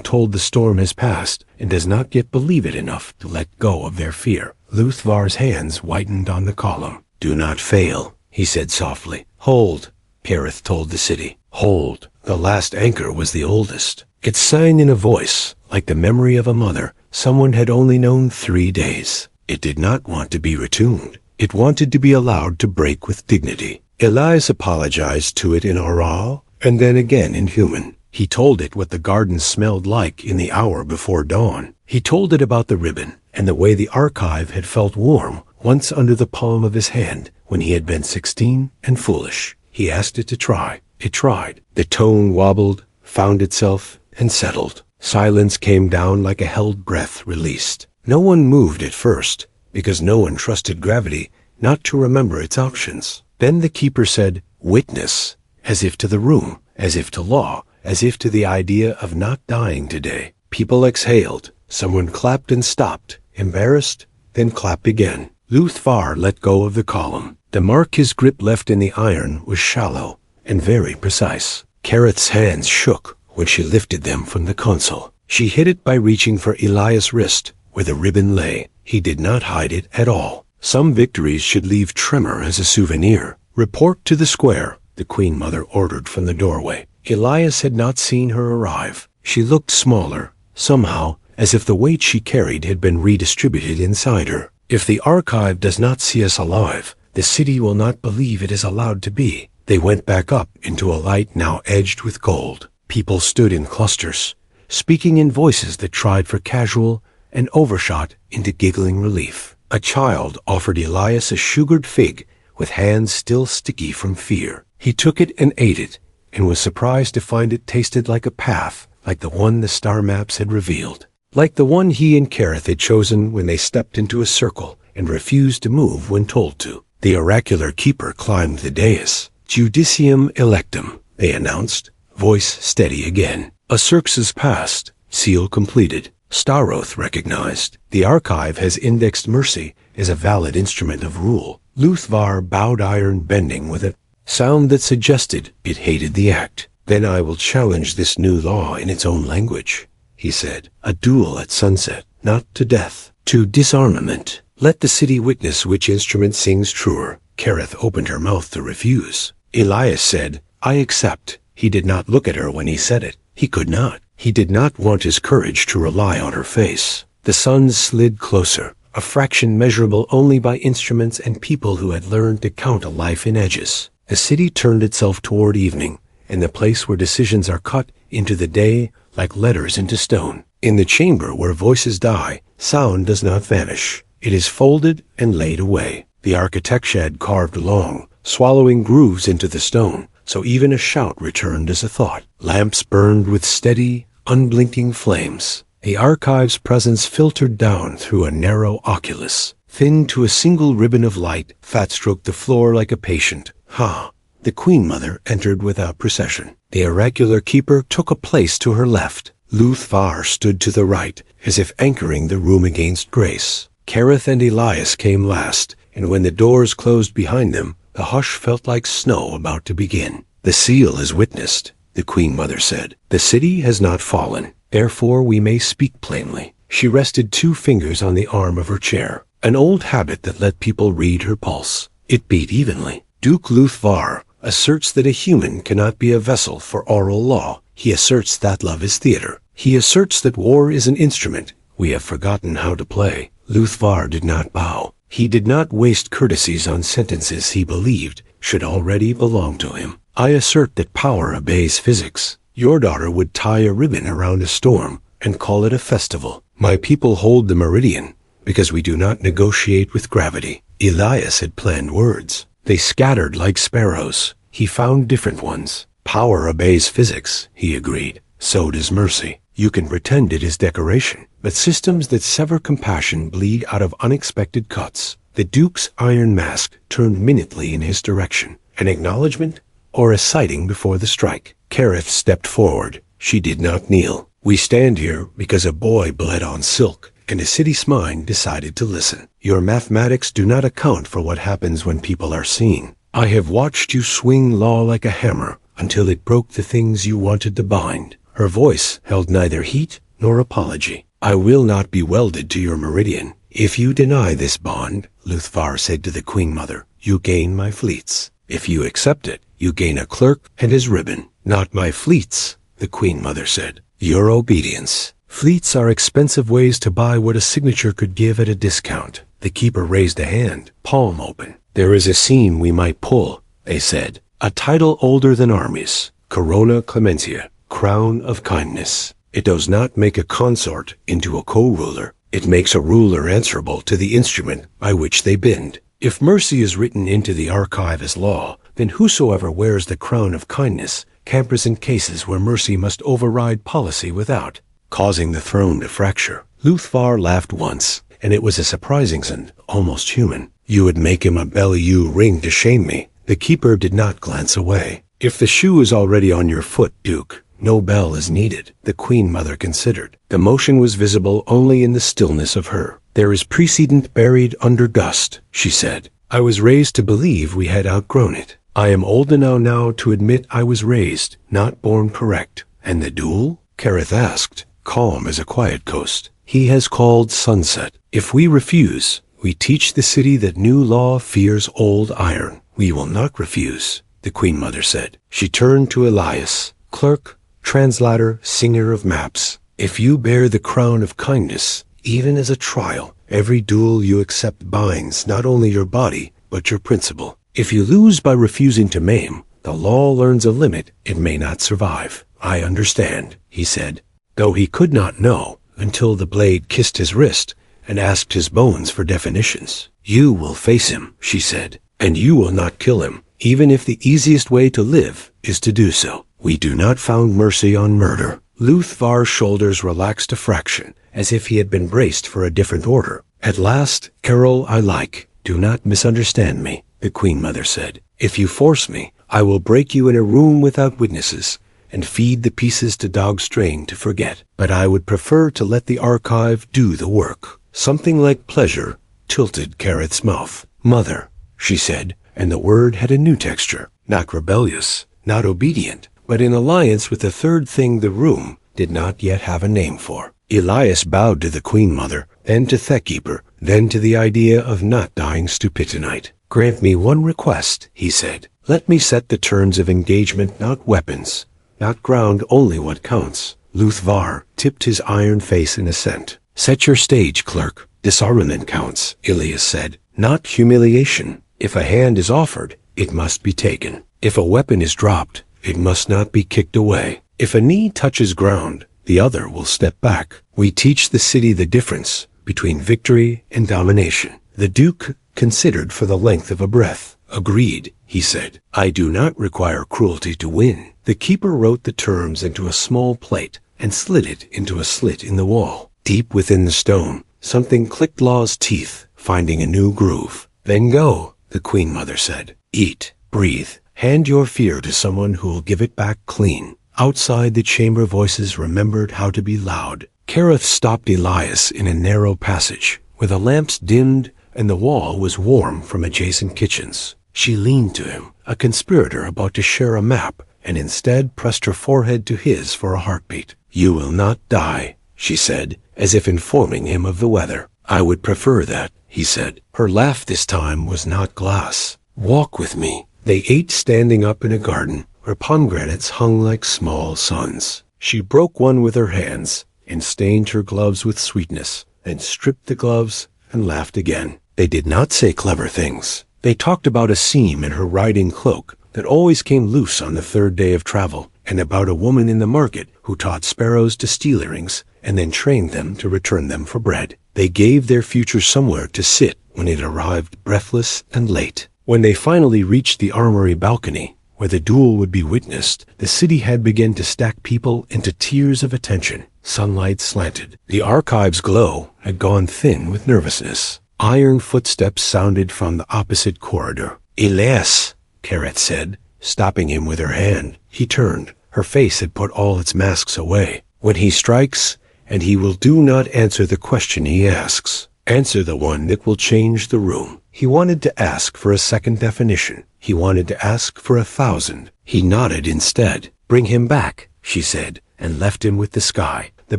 told the storm has passed and does not yet believe it enough to let go of their fear. Luthvar's hands whitened on the column. "Do not fail," he said softly. "Hold," Kareth told the city. "Hold." The last anchor was the oldest. It sang in a voice like the memory of a mother someone had only known 3 days. It did not want to be retuned. It wanted to be allowed to break with dignity. Elias apologized to it in oral and then again in human. He told it what the garden smelled like in the hour before dawn. He told it about the ribbon and the way the archive had felt warm once under the palm of his hand when he had been 16 and foolish. He asked it to try. It tried. The tone wobbled, found itself, and settled. Silence came down like a held breath released. No one moved at first, because no one trusted gravity not to remember its options. Then the keeper said, "Witness," as if to the room, as if to law, as if to the idea of not dying today. People exhaled. Someone clapped and stopped, embarrassed, then clapped again. Luthvar let go of the column. The mark his grip left in the iron was shallow and very precise. Kareth's hands shook when she lifted them from the console. She hid it by reaching for Elias' wrist, where the ribbon lay. He did not hide it at all. Some victories should leave tremor as a souvenir. "Report to the square," the Queen Mother ordered from the doorway. Elias had not seen her arrive. She looked smaller, somehow, as if the weight she carried had been redistributed inside her. "If the archive does not see us alive, the city will not believe it is allowed to be." They went back up into a light now edged with gold. People stood in clusters, speaking in voices that tried for casual and overshot into giggling relief. A child offered Elias a sugared fig with hands still sticky from fear. He took it and ate it, and was surprised to find it tasted like a path, like the one the star maps had revealed. Like the one he and Kareth had chosen when they stepped into a circle and refused to move when told to. The oracular keeper climbed the dais. "Judicium electum," they announced, voice steady again. "A Xerxes passed, seal completed. Staroth recognized. The archive has indexed mercy as a valid instrument of rule." Luthvar bowed, iron bending with a sound that suggested it hated the act. "Then I will challenge this new law in its own language," he said. "A duel at sunset, not to death, to disarmament. Let the city witness which instrument sings truer." Kareth opened her mouth to refuse. Elias said, "I accept." He did not look at her when he said it. He could not. He did not want his courage to rely on her face. The sun slid closer, a fraction measurable only by instruments and people who had learned to count a life in edges. The city turned itself toward evening, and the place where decisions are cut into the day like letters into stone. In the chamber where voices die, sound does not vanish. It is folded and laid away. The architect had carved long, swallowing grooves into the stone, so even a shout returned as a thought. Lamps burned with steady, unblinking flames. The archive's presence filtered down through a narrow oculus. Thin to a single ribbon of light, Fat stroked the floor like a patient. "Ha!" The Queen Mother entered without procession. The oracular keeper took a place to her left. Luthvar stood to the right, as if anchoring the room against grace. Kareth and Elias came last, and when the doors closed behind them, the hush felt like snow about to begin. "The seal is witnessed," the Queen Mother said. "The city has not fallen. Therefore we may speak plainly." She rested 2 fingers on the arm of her chair, an old habit that let people read her pulse. It beat evenly. "Duke Luthvar asserts that a human cannot be a vessel for oral law. He asserts that love is theater. He asserts that war is an instrument we have forgotten how to play." Luthvar did not bow. He did not waste courtesies on sentences he believed should already belong to him. "I assert that power obeys physics. Your daughter would tie a ribbon around a storm and call it a festival. My people hold the meridian because we do not negotiate with gravity." Elias had planned words. They scattered like sparrows. He found different ones. "Power obeys physics," he agreed. "So does mercy. You can pretend it is decoration, but systems that sever compassion bleed out of unexpected cuts." The Duke's iron mask turned minutely in his direction. An acknowledgement or a sighting before the strike. Kareth stepped forward. She did not kneel. "We stand here because a boy bled on silk, and a city's mind decided to listen. Your mathematics do not account for what happens when people are seen. I have watched you swing law like a hammer until it broke the things you wanted to bind. Her voice held neither heat nor apology. I will not be welded to your meridian. If you deny this bond, Luthvar said to the Queen Mother, you gain my fleets. If you accept it, you gain a clerk and his ribbon. Not my fleets, the Queen Mother said. Your obedience. Fleets are expensive ways to buy what a signature could give at a discount. The keeper raised a hand, palm open. There is a seam we might pull, they said. A title older than armies. Corona Clementia, crown of kindness. It does not make a consort into a co-ruler. It makes a ruler answerable to the instrument by which they bend. If mercy is written into the archive as law, then whosoever wears the crown of kindness can present cases where mercy must override policy without causing the throne to fracture. Luthvar laughed once, and it was a surprising and almost human. You would make him a belly-u ring to shame me. The keeper did not glance away. If the shoe is already on your foot, Duke, no bell is needed, the Queen Mother considered. The motion was visible only in the stillness of her. There is precedent buried under dust, she said. I was raised to believe we had outgrown it. I am old enough now to admit I was raised, not born correct. And the duel? Kareth asked, calm as a quiet coast. He has called sunset. If we refuse, we teach the city that new law fears old iron. We will not refuse, the Queen Mother said. She turned to Elias, clerk, translator, singer of maps. If you bear the crown of kindness, even as a trial, every duel you accept binds not only your body, but your principle. If you lose by refusing to maim, the law learns a limit it may not survive. I understand, he said, though he could not know until the blade kissed his wrist and asked his bones for definitions. You will face him, she said, and you will not kill him, even if the easiest way to live is to do so. We do not found mercy on murder. Luthvar's shoulders relaxed a fraction, as if he had been braced for a different order. At last, Carol, I like. Do not misunderstand me, the Queen Mother said. If you force me, I will break you in a room without witnesses and feed the pieces to dogs trained to forget. But I would prefer to let the archive do the work. Something like pleasure tilted Kareth's mouth. Mother, she said, and the word had a new texture. Not rebellious, not obedient, but in alliance with the third thing the room did not yet have a name for. Elias bowed to the Queen Mother, then to Thekeeper, then to the idea of not dying stupidinite. Grant me one request, he said. Let me set the terms of engagement, not weapons, not ground only what counts. Luthvar tipped his iron face in assent. Set your stage, clerk. Disarmament counts, Elias said, not humiliation. If a hand is offered, it must be taken. If a weapon is dropped, it must not be kicked away. If a knee touches ground, the other will step back. We teach the city the difference between victory and domination. The Duke considered for the length of a breath. Agreed, he said. I do not require cruelty to win. The keeper wrote the terms into a small plate and slid it into a slit in the wall. Deep within the stone, something clicked Law's teeth, finding a new groove. Then go, the Queen Mother said. Eat, breathe, hand your fear to someone who will give it back clean. Outside the chamber, voices remembered how to be loud. Kareth stopped Elias in a narrow passage, where the lamps dimmed and the wall was warm from adjacent kitchens. She leaned to him, a conspirator about to share a map, and instead pressed her forehead to his for a heartbeat. You will not die, she said, as if informing him of the weather. I would prefer that, he said. Her laugh this time was not glass. Walk with me. They ate standing up in a garden, where pomegranates hung like small suns. She broke one with her hands, and stained her gloves with sweetness, then stripped the gloves and laughed again. They did not say clever things. They talked about a seam in her riding cloak that always came loose on the third day of travel, and about a woman in the market who taught sparrows to steal earrings and then trained them to return them for bread. They gave their future somewhere to sit when it arrived breathless and late. When they finally reached the armory balcony, where the duel would be witnessed, the city had begun to stack people into tiers of attention. Sunlight slanted. The archive's glow had gone thin with nervousness. Iron footsteps sounded from the opposite corridor. Elias, Kareth said, stopping him with her hand. He turned. Her face had put all its masks away. When he strikes, and he will do not answer the question he asks. Answer the one that will change the room. He wanted to ask for a second definition. He wanted to ask for 1,000. He nodded instead. "Bring him back," she said, and left him with the sky. The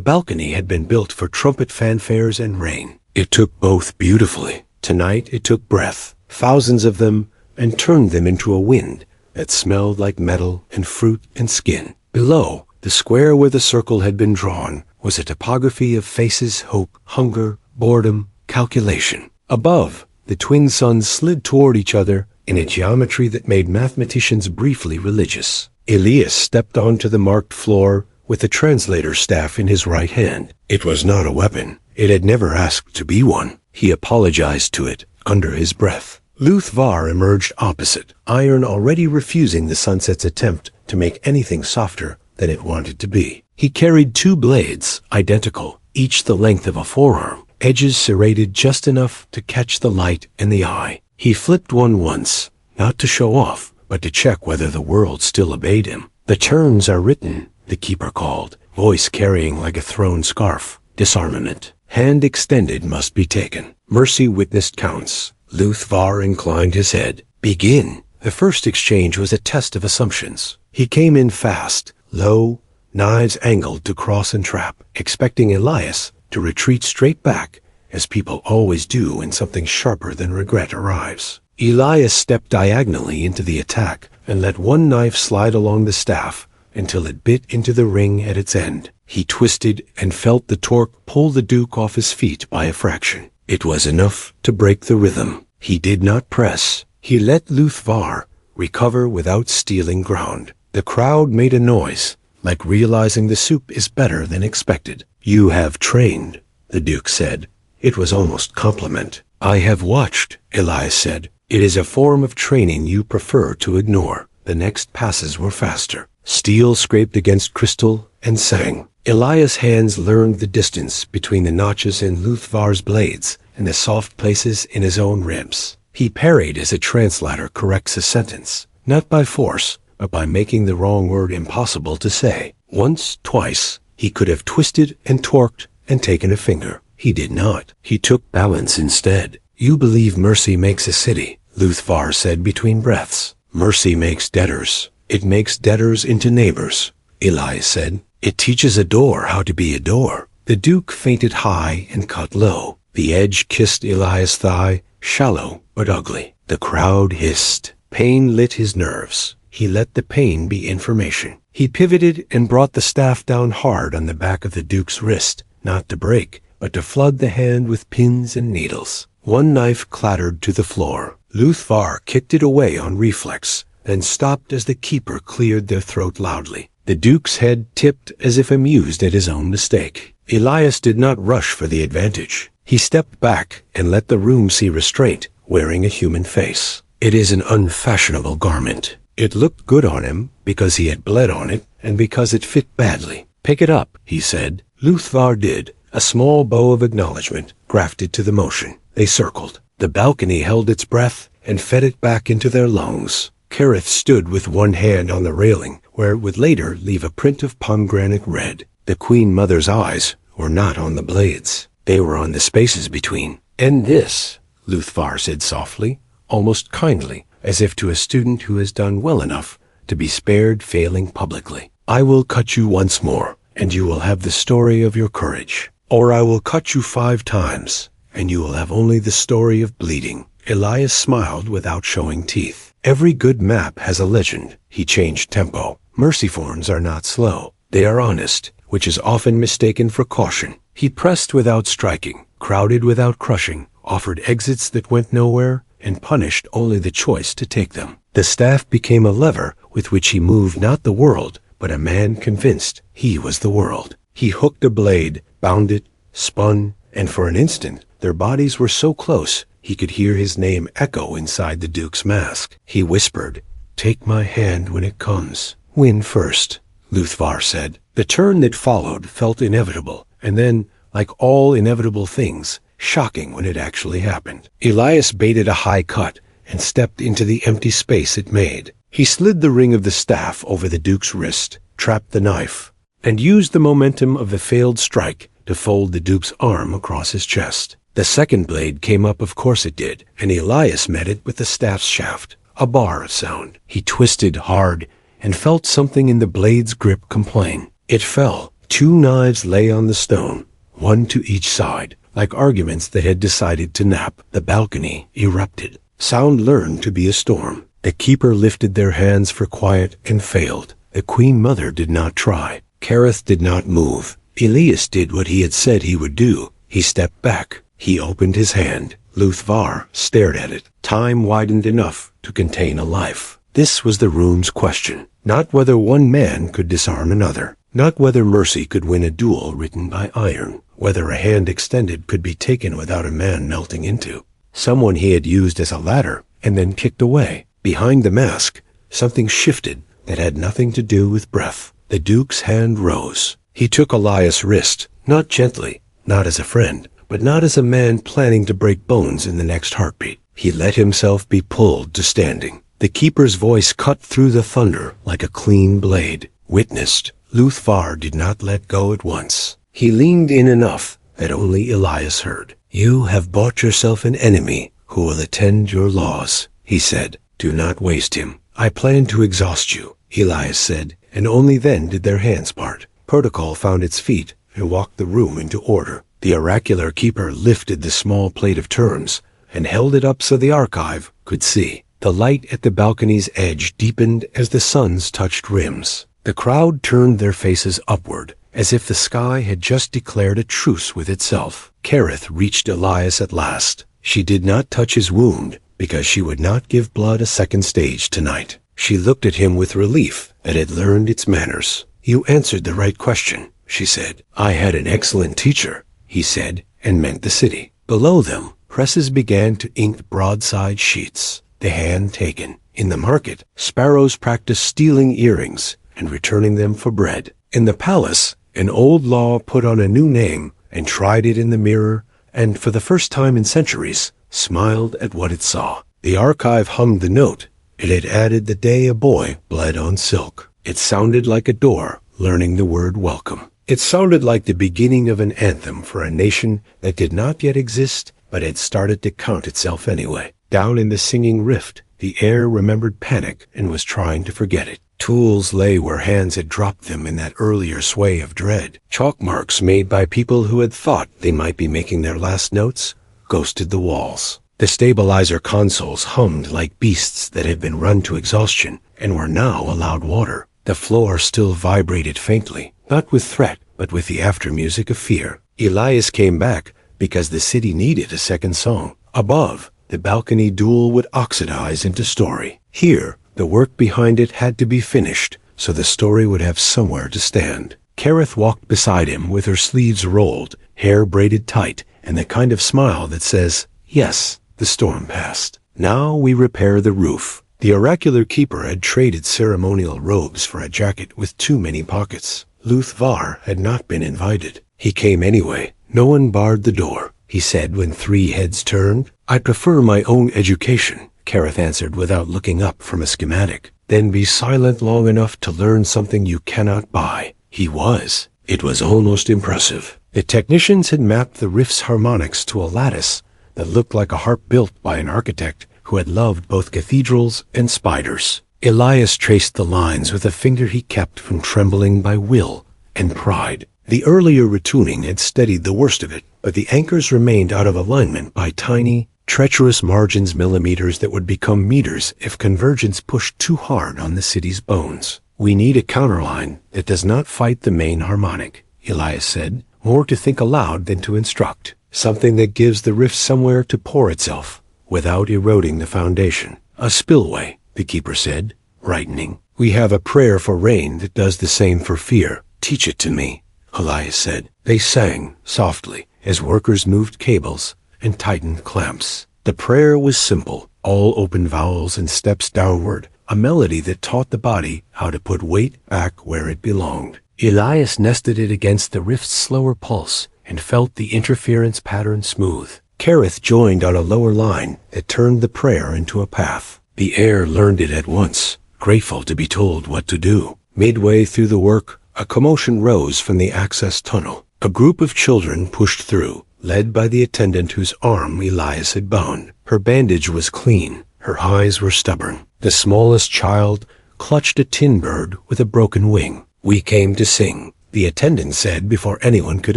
balcony had been built for trumpet fanfares and rain. It took both beautifully. Tonight it took breath, thousands of them, and turned them into a wind that smelled like metal and fruit and skin. Below, the square where the circle had been drawn was a topography of faces, hope, hunger, boredom, calculation. Above, the twin suns slid toward each other in a geometry that made mathematicians briefly religious. Elias stepped onto the marked floor with the translator's staff in his right hand. It was not a weapon. It had never asked to be one. He apologized to it under his breath. Luthvar emerged opposite, iron already refusing the sunset's attempt to make anything softer than it wanted to be. He carried 2 blades, identical, each the length of a forearm, edges serrated just enough to catch the light in the eye. He flipped one once, not to show off, but to check whether the world still obeyed him. "The turns are written," the keeper called, voice carrying like a thrown scarf. "Disarmament. Hand extended must be taken. Mercy witnessed counts." Luthvar inclined his head. "Begin." The first exchange was a test of assumptions. He came in fast, low, knives angled to cross and trap, expecting Elias to retreat straight back, as people always do when something sharper than regret arrives. Elias stepped diagonally into the attack and let one knife slide along the staff until it bit into the ring at its end. He twisted and felt the torque pull the Duke off his feet by a fraction. It was enough to break the rhythm. He did not press. He let Luthvar recover without stealing ground. The crowd made a noise, like realizing the soup is better than expected. "You have trained," the Duke said. It was almost compliment. "I have watched," Elias said. "It is a form of training you prefer to ignore." The next passes were faster. Steel scraped against crystal and sang. Elias' hands learned the distance between the notches in Luthvar's blades and the soft places in his own ribs. He parried as a translator corrects a sentence, not by force, but by making the wrong word impossible to say. Once, twice, he could have twisted and torqued and taken a finger. He did not. He took balance instead. "You believe mercy makes a city," Luthvar said between breaths. "Mercy makes debtors. It makes debtors into neighbors," Elias said. "It teaches a door how to be a door." The Duke feinted high and cut low. The edge kissed Elias' thigh, shallow but ugly. The crowd hissed. Pain lit his nerves. He let the pain be information. He pivoted and brought the staff down hard on the back of the Duke's wrist, not to break, but to flood the hand with pins and needles. One knife clattered to the floor. Luthvar kicked it away on reflex, then stopped as the keeper cleared their throat loudly. The Duke's head tipped as if amused at his own mistake. Elias did not rush for the advantage. He stepped back and let the room see restraint, wearing a human face. "It is an unfashionable garment." It looked good on him because he had bled on it and because it fit badly. "Pick it up," he said. Luthvar did, a small bow of acknowledgement grafted to the motion. They circled. The balcony held its breath and fed it back into their lungs. Kerith stood with one hand on the railing, where it would later leave a print of pomegranate red. The Queen Mother's eyes were not on the blades. They were on the spaces between. "End this," Luthvar said softly, almost kindly, as if to a student who has done well enough to be spared failing publicly. "I will cut you once more, and you will have the story of your courage. Or I will cut you 5 times, and you will have only the story of bleeding." Elias smiled without showing teeth. "Every good map has a legend." He changed tempo. "Mercyforms are not slow. They are honest, which is often mistaken for caution." He pressed without striking, crowded without crushing, offered exits that went nowhere, and punished only the choice to take them. The staff became a lever with which he moved not the world, but a man convinced he was the world. He hooked a blade, bound it, spun, and for an instant their bodies were so close he could hear his name echo inside the Duke's mask. He whispered, "Take my hand when it comes. Win first," Luthvar said. The turn that followed felt inevitable, and then, like all inevitable things, shocking when it actually happened. Elias baited a high cut and stepped into the empty space it made. He slid the ring of the staff over the Duke's wrist, trapped the knife, and used the momentum of the failed strike to fold the Duke's arm across his chest. The second blade came up, of course it did, and Elias met it with the staff's shaft. a bar sound. He twisted hard and felt something in the blade's grip complain. It fell. 2 knives lay on the stone, one to each side, like arguments that had decided to nap. The balcony erupted. Sound learned to be a storm. The keeper lifted their hands for quiet and failed. The Queen Mother did not try. Kareth did not move. Elias did what he had said he would do. He stepped back. He opened his hand. Luthvar stared at it. Time widened enough to contain a life. This was the rune's question. Not whether one man could disarm another. Not whether mercy could win a duel written by iron. Whether a hand extended could be taken without a man melting into. Someone he had used as a ladder and then kicked away. Behind the mask, something shifted that had nothing to do with breath. The Duke's hand rose. He took Elias' wrist, not gently, not as a friend, but not as a man planning to break bones in the next heartbeat. He let himself be pulled to standing. The keeper's voice cut through the thunder like a clean blade. Witnessed. Luthvar did not let go at once. He leaned in enough that only Elias heard. "You have bought yourself an enemy who will attend your laws," he said. "Do not waste him." "I plan to exhaust you," Elias said, and only then did their hands part. Protocol found its feet and walked the room into order. The oracular keeper lifted the small plate of terms and held it up so the archive could see. The light at the balcony's edge deepened as the suns touched rims. The crowd turned their faces upward, as if the sky had just declared a truce with itself. Kareth reached Elias at last. She did not touch his wound, because she would not give blood a second stage tonight. She looked at him with relief that had learned its manners. "You answered the right question," she said. "I had an excellent teacher," he said, and meant the city. Below them, presses began to ink broadside sheets. The hand taken. In the market, sparrows practiced stealing earrings and returning them for bread. In the palace, an old law put on a new name and tried it in the mirror, and for the first time in centuries, smiled at what it saw. The archive hummed the note. It had added the day a boy bled on silk. It sounded like a door learning the word welcome. It sounded like the beginning of an anthem for a nation that did not yet exist, but had started to count itself anyway. Down in the singing rift, the air remembered panic and was trying to forget it. Tools lay where hands had dropped them in that earlier sway of dread. Chalk marks made by people who had thought they might be making their last notes ghosted the walls. The stabilizer consoles hummed like beasts that had been run to exhaustion and were now allowed water. The floor still vibrated faintly, not with threat, but with the after-music of fear. Elias came back because the city needed a second song. Above, the balcony duel would oxidize into story. Here, the work behind it had to be finished, so the story would have somewhere to stand. Kareth walked beside him with her sleeves rolled, hair braided tight, and the kind of smile that says, "Yes, the storm passed. Now we repair the roof." The oracular keeper had traded ceremonial robes for a jacket with too many pockets. Luthvar had not been invited. He came anyway. No one barred the door, he said when 3 heads turned. "I prefer my own education," Kareth answered without looking up from a schematic. "Then be silent long enough to learn something you cannot buy." He was. It was almost impressive. The technicians had mapped the rift's harmonics to a lattice that looked like a harp built by an architect who had loved both cathedrals and spiders. Elias traced the lines with a finger he kept from trembling by will and pride. The earlier retuning had steadied the worst of it, but the anchors remained out of alignment by tiny, treacherous margins, millimeters that would become meters if convergence pushed too hard on the city's bones. "We need a counterline that does not fight the main harmonic," Elias said, more to think aloud than to instruct. "Something that gives the rift somewhere to pour itself, without eroding the foundation." "A spillway," the keeper said, brightening. "We have a prayer for rain that does the same for fear." "Teach it to me," Elias said. They sang softly as workers moved cables and tightened clamps. The prayer was simple, all open vowels and steps downward, a melody that taught the body how to put weight back where it belonged. Elias nested it against the rift's slower pulse and felt the interference pattern smooth. Kareth joined on a lower line that turned the prayer into a path. The air learned it at once, grateful to be told what to do. Midway through the work, a commotion rose from the access tunnel. A group of children pushed through, led by the attendant whose arm Elias had bound. Her bandage was clean. Her eyes were stubborn. The smallest child clutched a tin bird with a broken wing. "We came to sing," the attendant said before anyone could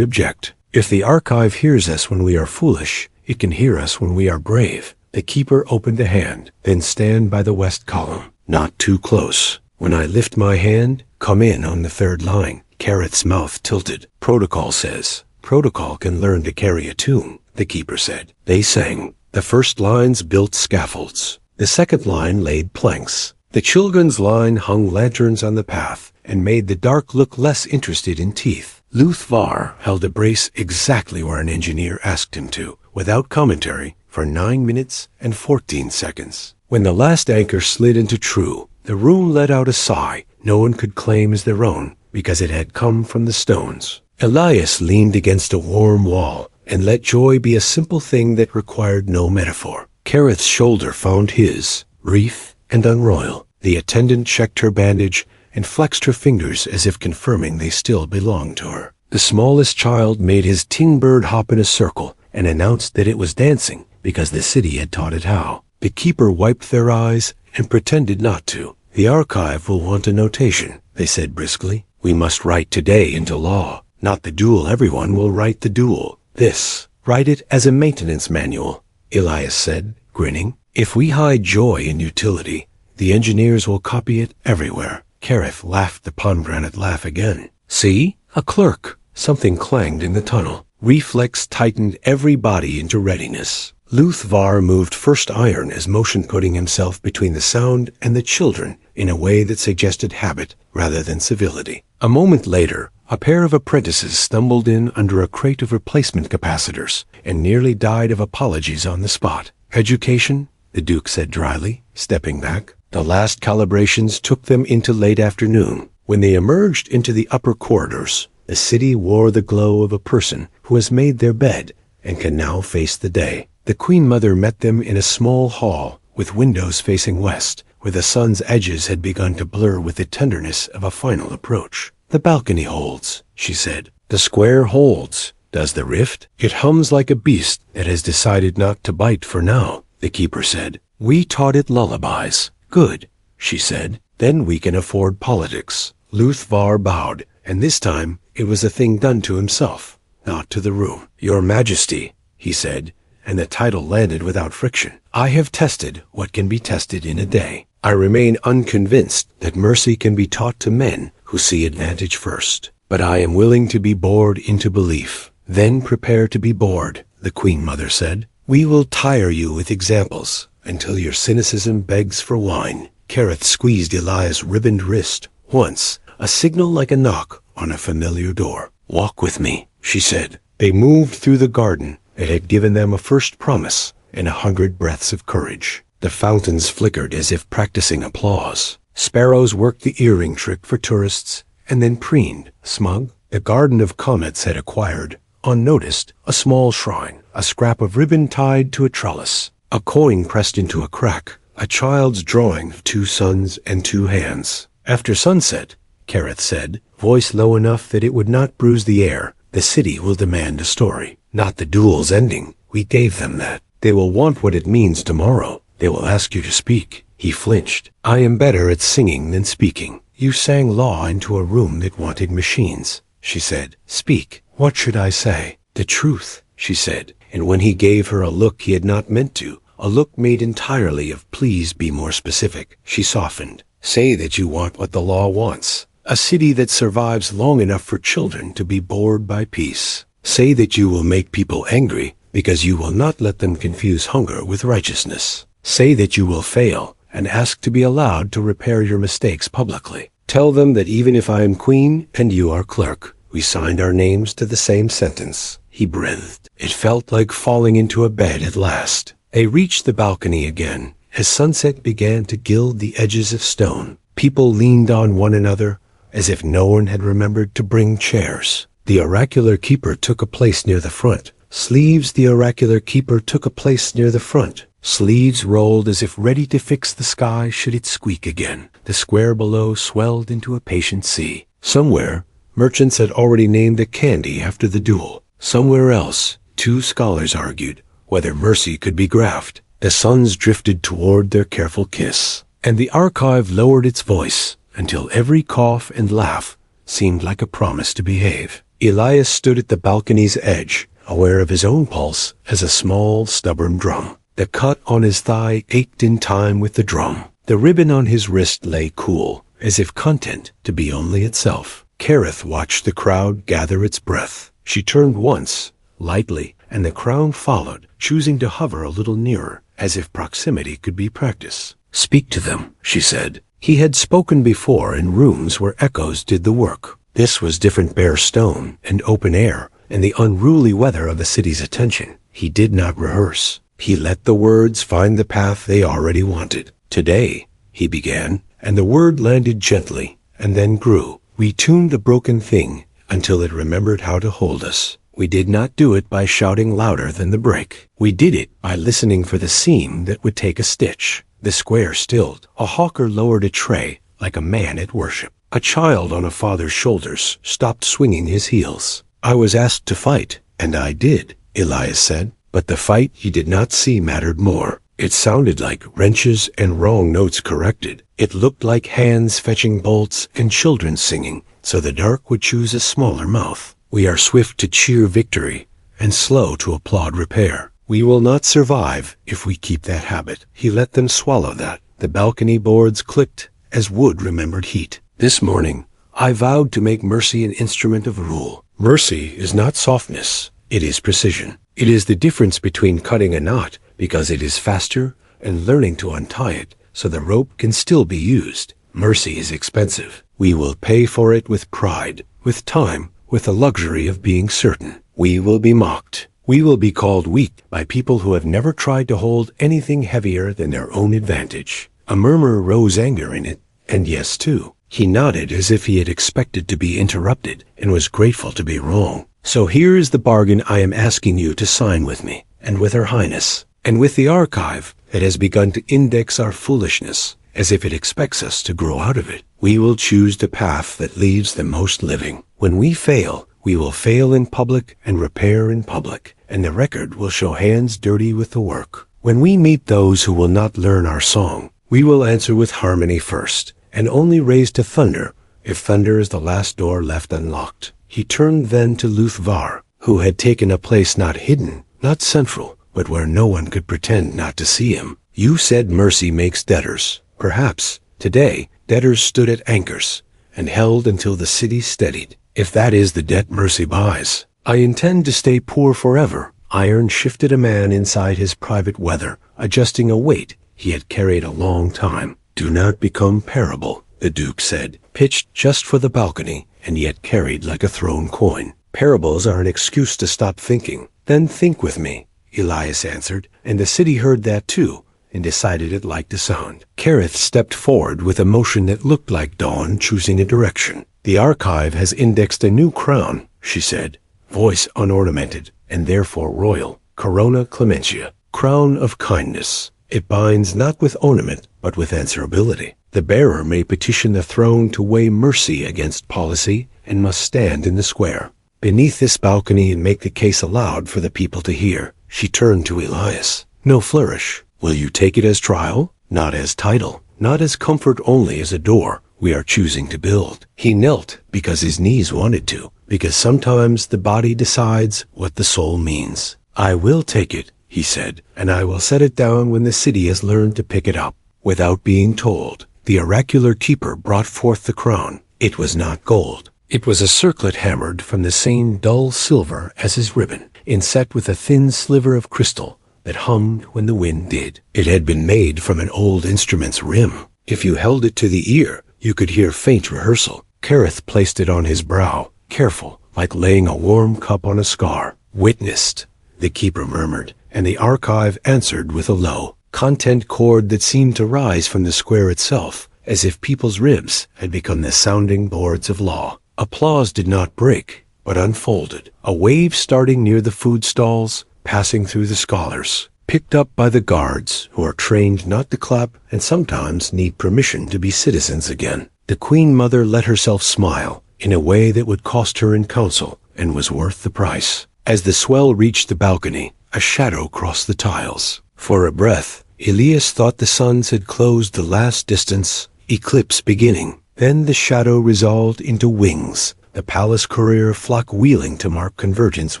object. "If the archive hears us when we are foolish, it can hear us when we are brave." The keeper opened a hand. "Then stand by the west column. Not too close. When I lift my hand, come in on the third line." Carrot's mouth tilted. "Protocol says. Protocol can learn to carry a tune," the keeper said. They sang. The first lines built scaffolds. The second line laid planks. The children's line hung lanterns on the path and made the dark look less interested in teeth. Luthvar held a brace exactly where an engineer asked him to, without commentary, for 9 minutes and 14 seconds. When the last anchor slid into true, the room let out a sigh no one could claim as their own, because it had come from the stones. Elias leaned against a warm wall and let joy be a simple thing that required no metaphor. Kareth's shoulder found his, reef and unroyal. The attendant checked her bandage and flexed her fingers as if confirming they still belonged to her. The smallest child made his tin bird hop in a circle and announced that it was dancing because the city had taught it how. The keeper wiped their eyes and pretended not to. "The archive will want a notation," they said briskly. "We must write today into law. Not the duel. Everyone will write the duel. This. Write it as a maintenance manual," Elias said, grinning. "If we hide joy in utility, the engineers will copy it everywhere." Kareth laughed the pomegranate laugh again. "See? A clerk." Something clanged in the tunnel. Reflex tightened every body into readiness. Luthvar moved first iron as motion putting himself between the sound and the children in a way that suggested habit rather than civility. A moment later, a pair of apprentices stumbled in under a crate of replacement capacitors and nearly died of apologies on the spot. "Education?" the Duke said dryly, stepping back. The last calibrations took them into late afternoon. When they emerged into the upper corridors, the city wore the glow of a person who has made their bed and can now face the day. The Queen Mother met them in a small hall with windows facing west, where the sun's edges had begun to blur with the tenderness of a final approach. "The balcony holds," she said. "The square holds. Does the rift? It hums like a beast that has decided not to bite for now," the keeper said. "We taught it lullabies." "Good," she said. "Then we can afford politics." Luthvar bowed, and this time it was a thing done to himself, not to the room. "Your Majesty," he said, and the title landed without friction. "I have tested what can be tested in a day. I remain unconvinced that mercy can be taught to men who see advantage first. But I am willing to be bored into belief." "Then prepare to be bored," the Queen Mother said. "We will tire you with examples until your cynicism begs for wine." Kareth squeezed Elias' ribboned wrist once, a signal like a knock on a familiar door. "Walk with me," she said. They moved through the garden that had given them a first promise and 100 breaths of courage. The fountains flickered as if practicing applause. Sparrows worked the earring trick for tourists and then preened, smug. The Garden of Comets had acquired, unnoticed, a small shrine, a scrap of ribbon tied to a trellis, a coin pressed into a crack, a child's drawing of 2 suns and 2 hands. "After sunset," Kareth said, voice low enough that it would not bruise the air, "the city will demand a story. Not the duel's ending. We gave them that. They will want what it means tomorrow. They will ask you to speak." He flinched. "I am better at singing than speaking." "You sang law into a room that wanted machines," she said. "Speak. What should I say?" "The truth," she said, and when he gave her a look he had not meant to, a look made entirely of "please be more specific," she softened. "Say that you want what the law wants. A city that survives long enough for children to be bored by peace. Say that you will make people angry because you will not let them confuse hunger with righteousness. Say that you will fail and ask to be allowed to repair your mistakes publicly. Tell them that even if I am queen and you are clerk, we signed our names to the same sentence." He breathed. It felt like falling into a bed at last. They reached the balcony again as sunset began to gild the edges of stone. People leaned on one another as if no one had remembered to bring chairs. The oracular keeper took a place near the front. The oracular keeper took a place near the front. Sleeves rolled as if ready to fix the sky should it squeak again. The square below swelled into a patient sea. Somewhere, merchants had already named a candy after the duel. Somewhere else, 2 scholars argued whether mercy could be graft. The suns drifted toward their careful kiss. and the archive lowered its voice until every cough and laugh seemed like a promise to behave. Elias stood at the balcony's edge, aware of his own pulse as a small, stubborn drum. The cut on his thigh ached in time with the drum. The ribbon on his wrist lay cool, as if content to be only itself. Kareth watched the crowd gather its breath. She turned once, lightly, and the crowd followed, choosing to hover a little nearer, as if proximity could be practice. "Speak to them," she said. He had spoken before in rooms where echoes did the work. This was different, bare stone and open air, and the unruly weather of the city's attention. He did not rehearse. He let the words find the path they already wanted. "Today," he began, and the word landed gently, and then grew. "We tuned the broken thing until it remembered how to hold us. We did not do it by shouting louder than the break. We did it by listening for the seam that would take a stitch." The square stilled. A hawker lowered a tray like a man at worship. A child on a father's shoulders stopped swinging his heels. "I was asked to fight, and I did," Elias said. But the fight he did not see mattered more. It sounded like wrenches and wrong notes corrected. It looked like hands fetching bolts and children singing, so the dark would choose a smaller mouth. "We are swift to cheer victory and slow to applaud repair. We will not survive if we keep that habit." He let them swallow that. The balcony boards clicked as wood remembered heat. "This morning, I vowed to make mercy an instrument of rule. Mercy is not softness, it is precision. It is the difference between cutting a knot because it is faster and learning to untie it so the rope can still be used. Mercy is expensive. We will pay for it with pride, with time, with the luxury of being certain. We will be mocked. We will be called weak by people who have never tried to hold anything heavier than their own advantage." A murmur rose, anger in it, and yes too. He nodded as if he had expected to be interrupted and was grateful to be wrong. "So here is the bargain I am asking you to sign with me, and with Her Highness, and with the archive that has begun to index our foolishness, as if it expects us to grow out of it. We will choose the path that leaves the most living. When we fail, we will fail in public and repair in public, and the record will show hands dirty with the work. When we meet those who will not learn our song, we will answer with harmony first, and only raise to thunder if thunder is the last door left unlocked." He turned then to Luthvar, who had taken a place not hidden, not central, but where no one could pretend not to see him. "You said mercy makes debtors. Perhaps, today, debtors stood at anchors and held until the city steadied. If that is the debt mercy buys, I intend to stay poor forever." Iron shifted a man inside his private weather, adjusting a weight he had carried a long time. "Do not become parable," the Duke said, pitched just for the balcony, and yet carried like a thrown coin. "Parables are an excuse to stop thinking." "Then think with me," Elias answered, and the city heard that too, and decided it liked the sound. Kareth stepped forward with a motion that looked like dawn choosing a direction. "The archive has indexed a new crown," she said, voice unornamented, and therefore royal. "Corona Clementia, crown of kindness. It binds not with ornament, but with answerability. The bearer may petition the throne to weigh mercy against policy, and must stand in the square beneath this balcony and make the case aloud for the people to hear." She turned to Elias. "No flourish. Will you take it as trial? Not as title, not as comfort, only as a door we are choosing to build." He knelt because his knees wanted to, because sometimes the body decides what the soul means. "I will take it," he said, "and I will set it down when the city has learned to pick it up." Without being told, the oracular keeper brought forth the crown. It was not gold. It was a circlet hammered from the same dull silver as his ribbon, inset with a thin sliver of crystal that hummed when the wind did. It had been made from an old instrument's rim. If you held it to the ear, you could hear faint rehearsal. Kareth placed it on his brow, careful, like laying a warm cup on a scar. "Witnessed," the keeper murmured, and the archive answered with a low, content chord that seemed to rise from the square itself, as if people's ribs had become the sounding boards of law. Applause did not break, but unfolded, a wave starting near the food stalls, passing through the scholars, picked up by the guards, who are trained not to clap and sometimes need permission to be citizens again. The Queen Mother let herself smile in a way that would cost her in council and was worth the price. As the swell reached the balcony, a shadow crossed the tiles. For a breath, Elias thought the suns had closed the last distance, eclipse beginning. Then the shadow resolved into wings. The palace courier flock wheeling to mark convergence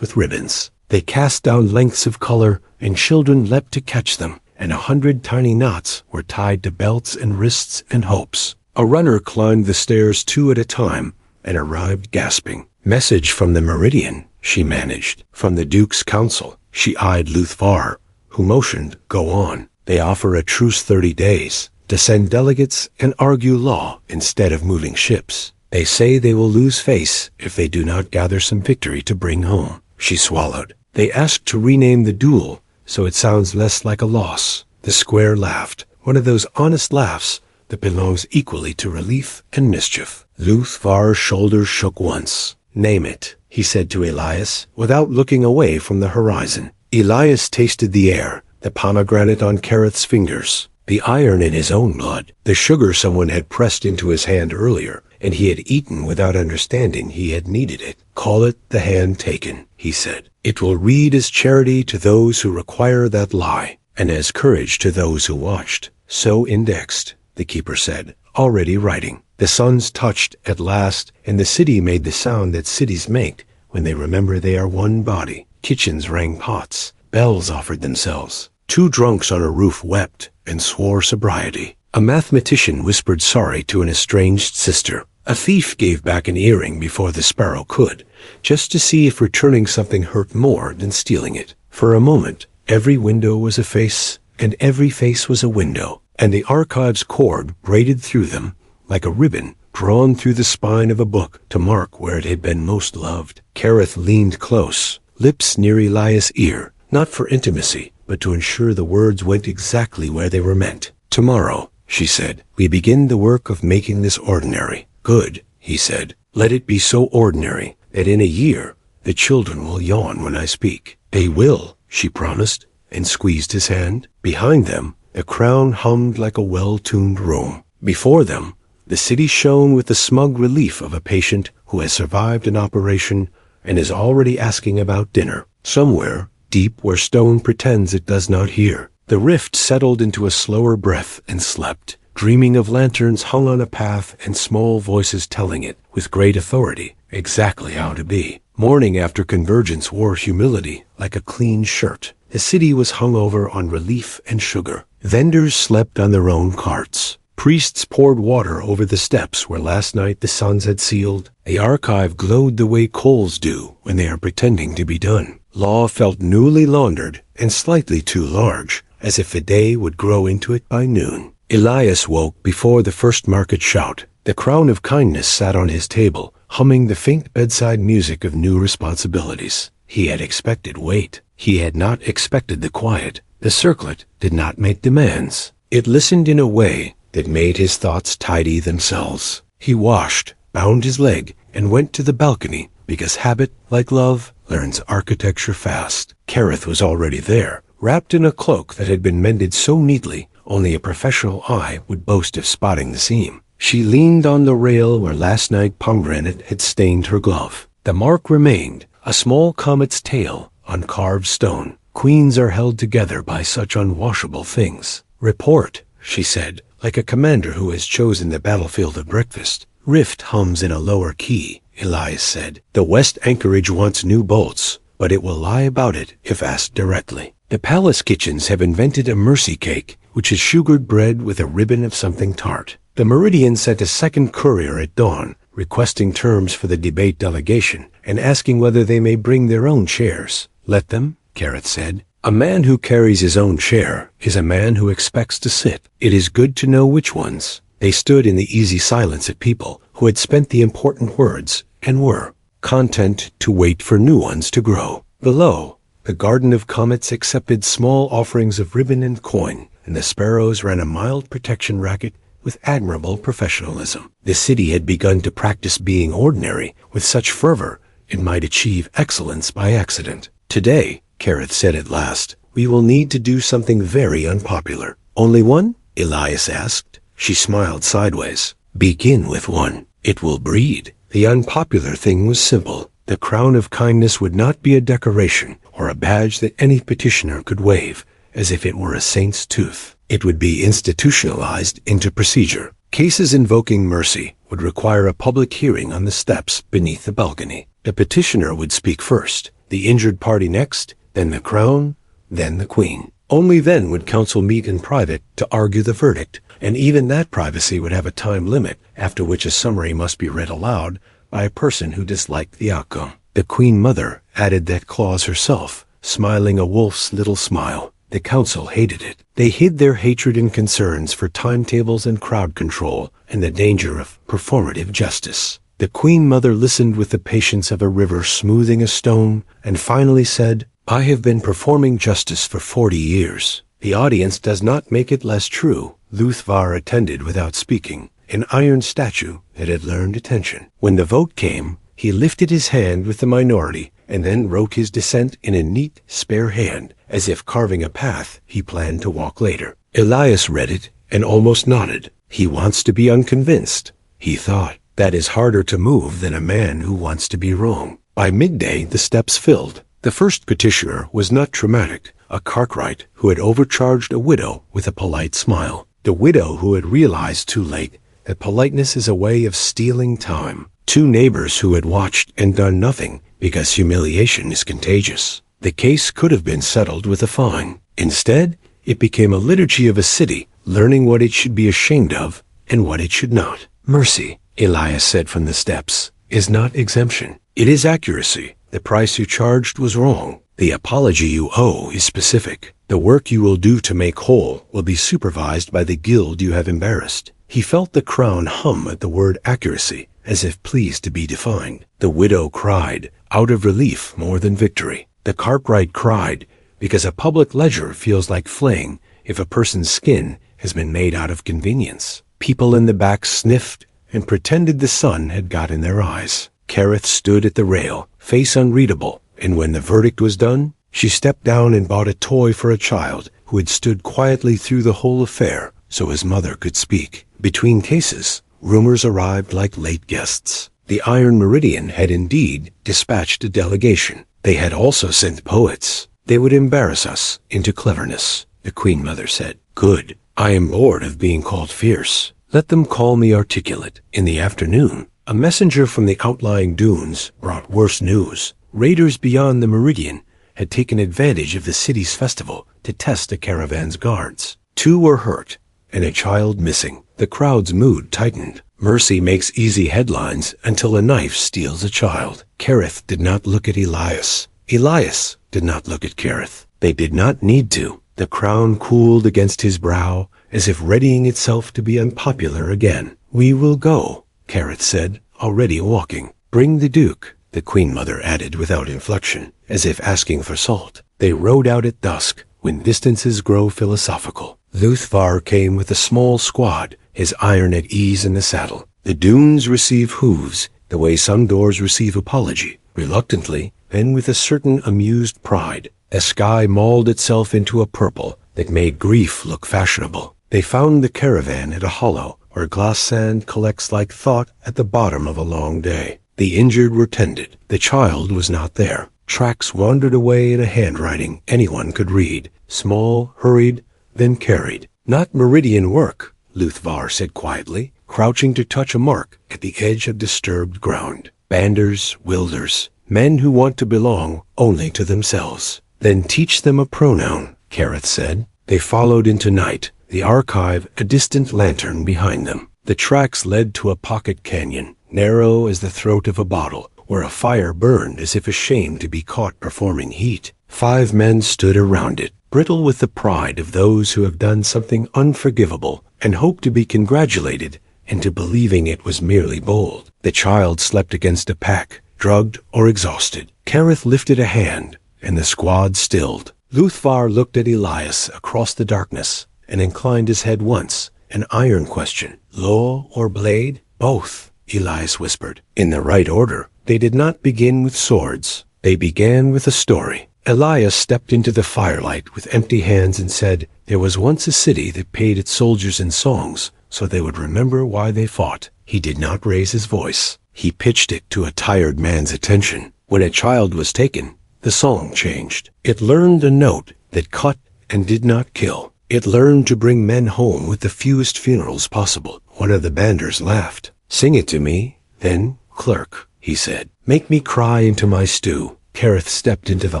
with ribbons. They cast down lengths of color, and children leapt to catch them, and 100 tiny knots were tied to belts and wrists and hopes. A runner climbed the stairs 2 at a time, and arrived gasping. Message from the Meridian, she managed. From the Duke's council. She eyed Luthvar, who motioned, go on. They offer a truce 30 days, to send delegates and argue law instead of moving ships. They say they will lose face if they do not gather some victory to bring home. She swallowed. They asked to rename the duel, so it sounds less like a loss. The square laughed, one of those honest laughs that belongs equally to relief and mischief. Luthvar's shoulders shook once. Name it, he said to Elias, without looking away from the horizon. Elias tasted the air, the pomegranate on Kareth's fingers, the iron in his own blood, the sugar someone had pressed into his hand earlier, and he had eaten without understanding he had needed it. Call it the hand taken, he said. It will read as charity to those who require that lie, and as courage to those who watched. So indexed, the keeper said, already writing. The suns touched at last, and the city made the sound that cities make when they remember they are one body. Kitchens rang pots, bells offered themselves. 2 drunks on a roof wept and swore sobriety. A mathematician whispered sorry to an estranged sister. A thief gave back an earring before the sparrow could, just to see if returning something hurt more than stealing it. For a moment, every window was a face, and every face was a window, and the archive's cord braided through them like a ribbon drawn through the spine of a book to mark where it had been most loved. Kareth leaned close, lips near Elias' ear, not for intimacy, but to ensure the words went exactly where they were meant. Tomorrow, she said, we begin the work of making this ordinary. Good, he said. Let it be so ordinary that in a year the children will yawn when I speak. They will, she promised, and squeezed his hand. Behind them, the crown hummed like a well-tuned room. Before them, the city shone with the smug relief of a patient who has survived an operation and is already asking about dinner. Somewhere, deep where stone pretends it does not hear, the rift settled into a slower breath and slept, dreaming of lanterns hung on a path and small voices telling it, with great authority, exactly how to be. Morning after convergence wore humility like a clean shirt. The city was hung over on relief and sugar. Vendors slept on their own carts. Priests poured water over the steps where last night the suns had sealed. The archive glowed the way coals do when they are pretending to be done. Law felt newly laundered and slightly too large, as if the day would grow into it by noon. Elias woke before the first market shout. The crown of kindness sat on his table, humming the faint bedside music of new responsibilities. He had expected weight. He had not expected the quiet. The circlet did not make demands. It listened in a way that made his thoughts tidy themselves. He washed, bound his leg, and went to the balcony, because habit, like love, learns architecture fast. Kareth was already there, wrapped in a cloak that had been mended so neatly only a professional eye would boast of spotting the seam. She leaned on the rail where last night pomegranate had stained her glove. The mark remained, a small comet's tail on carved stone. Queens are held together by such unwashable things. Report, she said, like a commander who has chosen the battlefield of breakfast. Rift hums in a lower key, Elias said. The west anchorage wants new bolts, but it will lie about it if asked directly. The palace kitchens have invented a mercy cake, which is sugared bread with a ribbon of something tart. The Meridian sent a second courier at dawn, requesting terms for the debate delegation and asking whether they may bring their own chairs. Let them, Kareth said. A man who carries his own chair is a man who expects to sit. It is good to know which ones. They stood in the easy silence of people who had spent the important words and were content to wait for new ones to grow. Below, the garden of comets accepted small offerings of ribbon and coin, and the sparrows ran a mild protection racket with admirable professionalism. The city had begun to practice being ordinary with such fervor it might achieve excellence by accident. Today, Kareth said at last, we will need to do something very unpopular. Only one? Elias asked. She smiled sideways. Begin with one. It will breed. The unpopular thing was simple. The crown of kindness would not be a decoration or a badge that any petitioner could wave. as if it were a saint's tooth. It would be institutionalized into procedure. Cases invoking mercy would require a public hearing on the steps beneath the balcony. The petitioner would speak first, the injured party next, then the crown, then the queen. Only then would council meet in private to argue the verdict, and even that privacy would have a time limit, after which a summary must be read aloud by a person who disliked the outcome. The Queen Mother added that clause herself, smiling a wolf's little smile. The council hated it. They hid their hatred and concerns for timetables and crowd control and the danger of performative justice. The Queen Mother listened with the patience of a river smoothing a stone and finally said, "I have been performing justice for 40 years. The audience does not make it less true." Luthvar attended without speaking, an iron statue that had learned attention. When the vote came, he lifted his hand with the minority and then wrote his dissent in a neat, spare hand, as if carving a path he planned to walk later. Elias read it and almost nodded. He wants to be unconvinced, he thought. That is harder to move than a man who wants to be wrong. By midday, the steps filled. The first petitioner was not traumatic, a Cartwright who had overcharged a widow with a polite smile. The widow who had realized too late that politeness is a way of stealing time. Two neighbors who had watched and done nothing because humiliation is contagious. The case could have been settled with a fine. Instead, it became a liturgy of a city, learning what it should be ashamed of and what it should not. Mercy, Elias said from the steps, is not exemption. It is accuracy. The price you charged was wrong. The apology you owe is specific. The work you will do to make whole will be supervised by the guild you have embarrassed. He felt the crown hum at the word accuracy, as if pleased to be defined. The widow cried, out of relief more than victory. The Cartwright cried, because a public ledger feels like flaying if a person's skin has been made out of convenience. People in the back sniffed and pretended the sun had got in their eyes. Carith stood at the rail, face unreadable, and when the verdict was done, she stepped down and bought a toy for a child who had stood quietly through the whole affair so his mother could speak. Between cases, rumors arrived like late guests. The Iron Meridian had indeed dispatched a delegation. They had also sent poets. They would embarrass us into cleverness, the Queen Mother said. Good. I am bored of being called fierce. Let them call me articulate. In the afternoon, a messenger from the outlying dunes brought worse news. Raiders beyond the Meridian had taken advantage of the city's festival to test the caravan's guards. 2 were hurt, and a child missing. The crowd's mood tightened. Mercy makes easy headlines until a knife steals a child. Carith did not look at Elias. Elias did not look at Carith. They did not need to. The crown cooled against his brow, as if readying itself to be unpopular again. We will go, Carith said, already walking. Bring the Duke, the Queen Mother added without inflection, as if asking for salt. They rode out at dusk, when distances grow philosophical. Luthvar came with a small squad, his iron at ease in the saddle. The dunes receive hooves, the way some doors receive apology, reluctantly, and with a certain amused pride. The sky mauled itself into a purple that made grief look fashionable. They found the caravan at a hollow, where glass sand collects like thought at the bottom of a long day. The injured were tended. The child was not there. Tracks wandered away in a handwriting anyone could read. Small, hurried, then carried. Not Meridian work, Luthvar said quietly, crouching to touch a mark at the edge of disturbed ground. Banders, wilders, men who want to belong only to themselves. Then teach them a pronoun, Carith said. They followed into night, the archive a distant lantern behind them. The tracks led to a pocket canyon, narrow as the throat of a bottle, where a fire burned as if ashamed to be caught performing heat. 5 men stood around it, brittle with the pride of those who have done something unforgivable and hope to be congratulated into believing it was merely bold. The child slept against a pack, drugged or exhausted. Carith lifted a hand, and the squad stilled. Luthvar looked at Elias across the darkness and inclined his head once, an iron question. Law or blade? Both, Elias whispered. In the right order. They did not begin with swords. They began with a story. Elias stepped into the firelight with empty hands and said, there was once a city that paid its soldiers in songs so they would remember why they fought. He did not raise his voice. He pitched it to a tired man's attention. When a child was taken, the song changed. It learned a note that cut and did not kill. It learned to bring men home with the fewest funerals possible. One of the banders laughed. "Sing it to me, then, clerk," he said. "Make me cry into my stew." Kareth stepped into the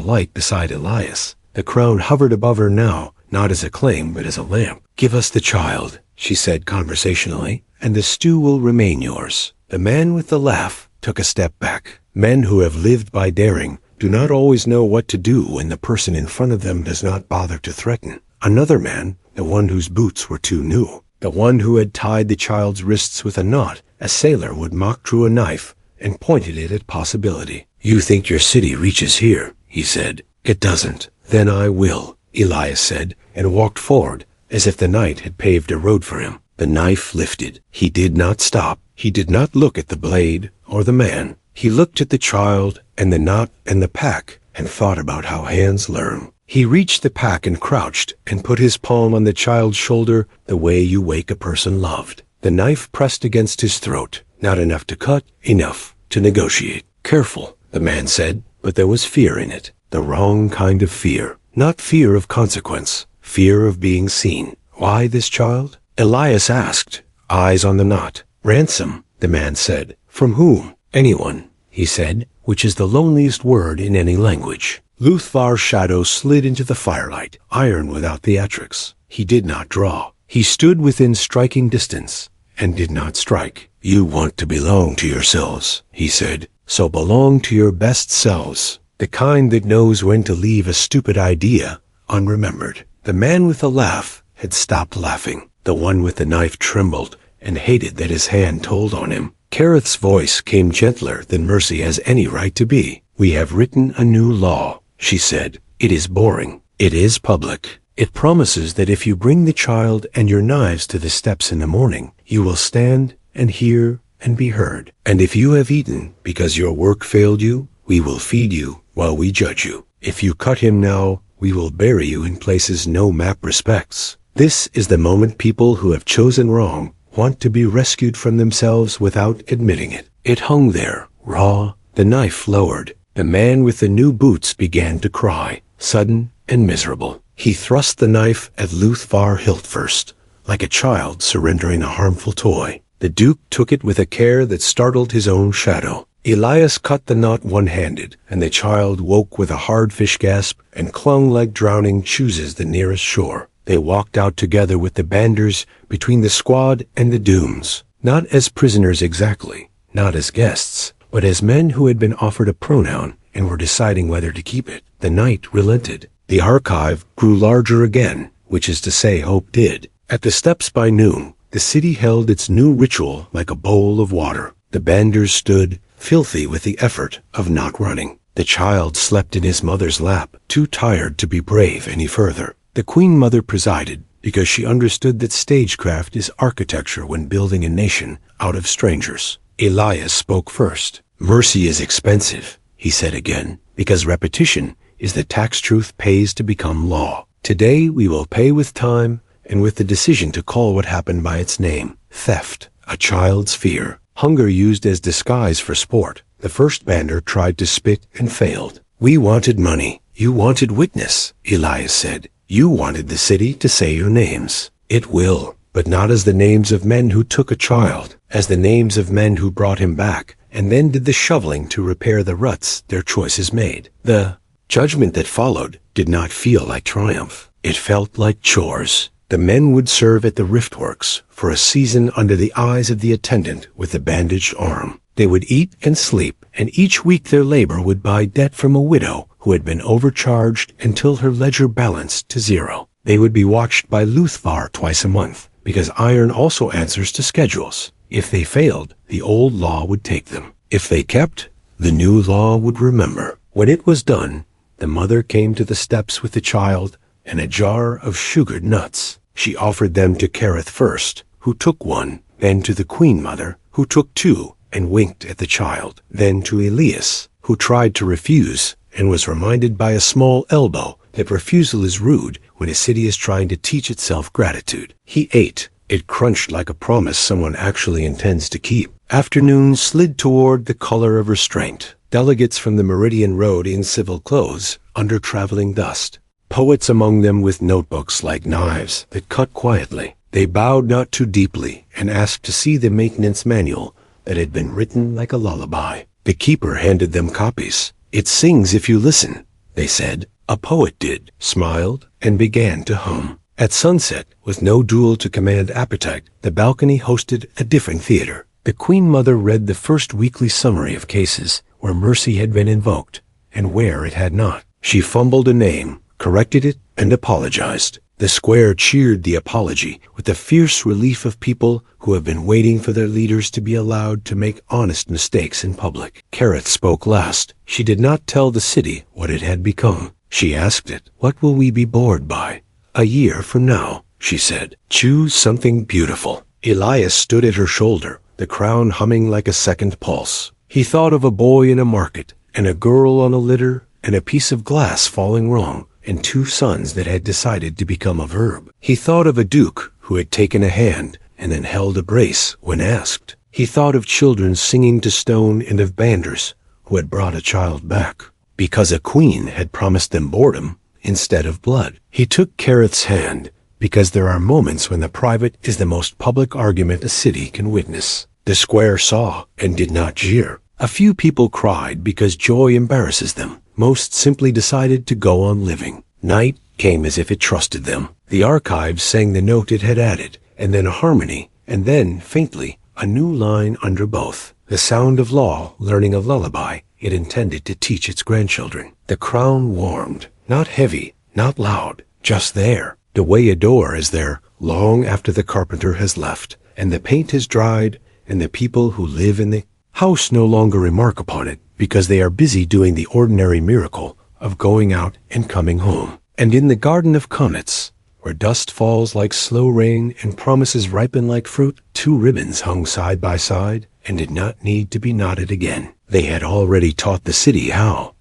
light beside Elias. The crown hovered above her now, not as a claim, but as a lamp. "Give us the child," she said conversationally, "and the stew will remain yours." The man with the laugh took a step back. Men who have lived by daring do not always know what to do when the person in front of them does not bother to threaten. Another man, the one whose boots were too new, the one who had tied the child's wrists with a knot, a sailor would mock drew a knife and pointed it at possibility. "You think your city reaches here," he said. "It doesn't." "Then I will," Elias said, and walked forward as if the night had paved a road for him. The knife lifted. He did not stop. He did not look at the blade or the man. He looked at the child and the knot and the pack and thought about how hands learn. He reached the pack and crouched and put his palm on the child's shoulder the way you wake a person loved. The knife pressed against his throat. Not enough to cut, enough to negotiate. "Careful," the man said, but there was fear in it. The wrong kind of fear. Not fear of consequence. Fear of being seen. "Why this child?" Elias asked, eyes on the knot. "Ransom," the man said. "From whom?" "Anyone," he said, which is the loneliest word in any language. Luthvar's shadow slid into the firelight, iron without theatrics. He did not draw. He stood within striking distance and did not strike. "You want to belong to yourselves," he said. "So belong to your best selves. The kind that knows when to leave a stupid idea unremembered." The man with the laugh had stopped laughing. The one with the knife trembled and hated that his hand told on him. Kareth's voice came gentler than mercy has any right to be. "We have written a new law," she said. "It is boring. It is public. It promises that if you bring the child and your knives to the steps in the morning, you will stand and hear and be heard. And if you have eaten because your work failed you, we will feed you while we judge you. If you cut him now, we will bury you in places no map respects." This is the moment people who have chosen wrong want to be rescued from themselves without admitting it. It hung there, raw, the knife lowered. The man with the new boots began to cry, sudden and miserable. He thrust the knife at Luthvar hilt first, like a child surrendering a harmful toy. The Duke took it with a care that startled his own shadow. Elias cut the knot one-handed, and the child woke with a hard fish gasp and clung like drowning chooses the nearest shore. They walked out together with the banders between the squad and the dunes, not as prisoners exactly, not as guests, but as men who had been offered a pronoun and were deciding whether to keep it. The night relented. The archive grew larger again, which is to say hope did. At the steps by noon, the city held its new ritual like a bowl of water. The banders stood, filthy with the effort of not running. The child slept in his mother's lap, too tired to be brave any further. The Queen Mother presided because she understood that stagecraft is architecture when building a nation out of strangers. Elias spoke first. "Mercy is expensive," he said again, "because repetition is the tax truth pays to become law. Today we will pay with time and with the decision to call what happened by its name. Theft, a child's fear. Hunger used as disguise for sport. The first bander tried to spit and failed. We wanted money. You wanted witness," Elias said. "You wanted the city to say your names. It will, but not as the names of men who took a child, as the names of men who brought him back, and then did the shoveling to repair the ruts their choices made." The judgment that followed did not feel like triumph. It felt like chores. The men would serve at the riftworks for a season under the eyes of the attendant with the bandaged arm. They would eat and sleep, and each week their labor would buy debt from a widow who had been overcharged until her ledger balanced to zero. They would be watched by Luthvar twice a month, because iron also answers to schedules. If they failed, the old law would take them. If they kept, the new law would remember. When it was done, the mother came to the steps with the child and a jar of sugared nuts. She offered them to Kareth first, who took one, then to the Queen Mother, who took two and winked at the child, then to Elias, who tried to refuse and was reminded by a small elbow that refusal is rude when a city is trying to teach itself gratitude. He ate. It crunched like a promise someone actually intends to keep. Afternoon slid toward the color of restraint. Delegates from the Meridian rode in civil clothes under traveling dust. poets among them with notebooks like knives that cut quietly. They bowed not too deeply and asked to see the maintenance manual that had been written like a lullaby. The keeper handed them copies. "It sings if you listen," they said. A poet did, smiled, and began to hum. At sunset, with no duel to command appetite, the balcony hosted a different theater. The Queen Mother read the first weekly summary of cases where mercy had been invoked and where it had not. She fumbled a name, corrected it, and apologized. The square cheered the apology with the fierce relief of people who have been waiting for their leaders to be allowed to make honest mistakes in public. Careth spoke last. She did not tell the city what it had become. She asked it, "What will we be bored by?" "A year from now," she said. "Choose something beautiful." Elias stood at her shoulder, the crown humming like a second pulse. He thought of a boy in a market, and a girl on a litter, and a piece of glass falling wrong, and 2 sons that had decided to become a verb. He thought of a duke who had taken a hand and then held a brace when asked. He thought of children singing to stone and of banders who had brought a child back because a queen had promised them boredom instead of blood. He took Careth's hand because there are moments when the private is the most public argument a city can witness. The square saw and did not jeer. A few people cried because joy embarrasses them. Most simply decided to go on living. Night came as if it trusted them. The archives sang the note it had added, and then a harmony, and then, faintly, a new line under both. The sound of law learning a lullaby it intended to teach its grandchildren. The crown warmed, not heavy, not loud, just there. The way a door is there long after the carpenter has left, and the paint has dried, and the people who live in the house no longer remark upon it, because they are busy doing the ordinary miracle of going out and coming home. And in the garden of comets, where dust falls like slow rain and promises ripen like fruit, 2 ribbons hung side by side and did not need to be knotted again. They had already taught the city how.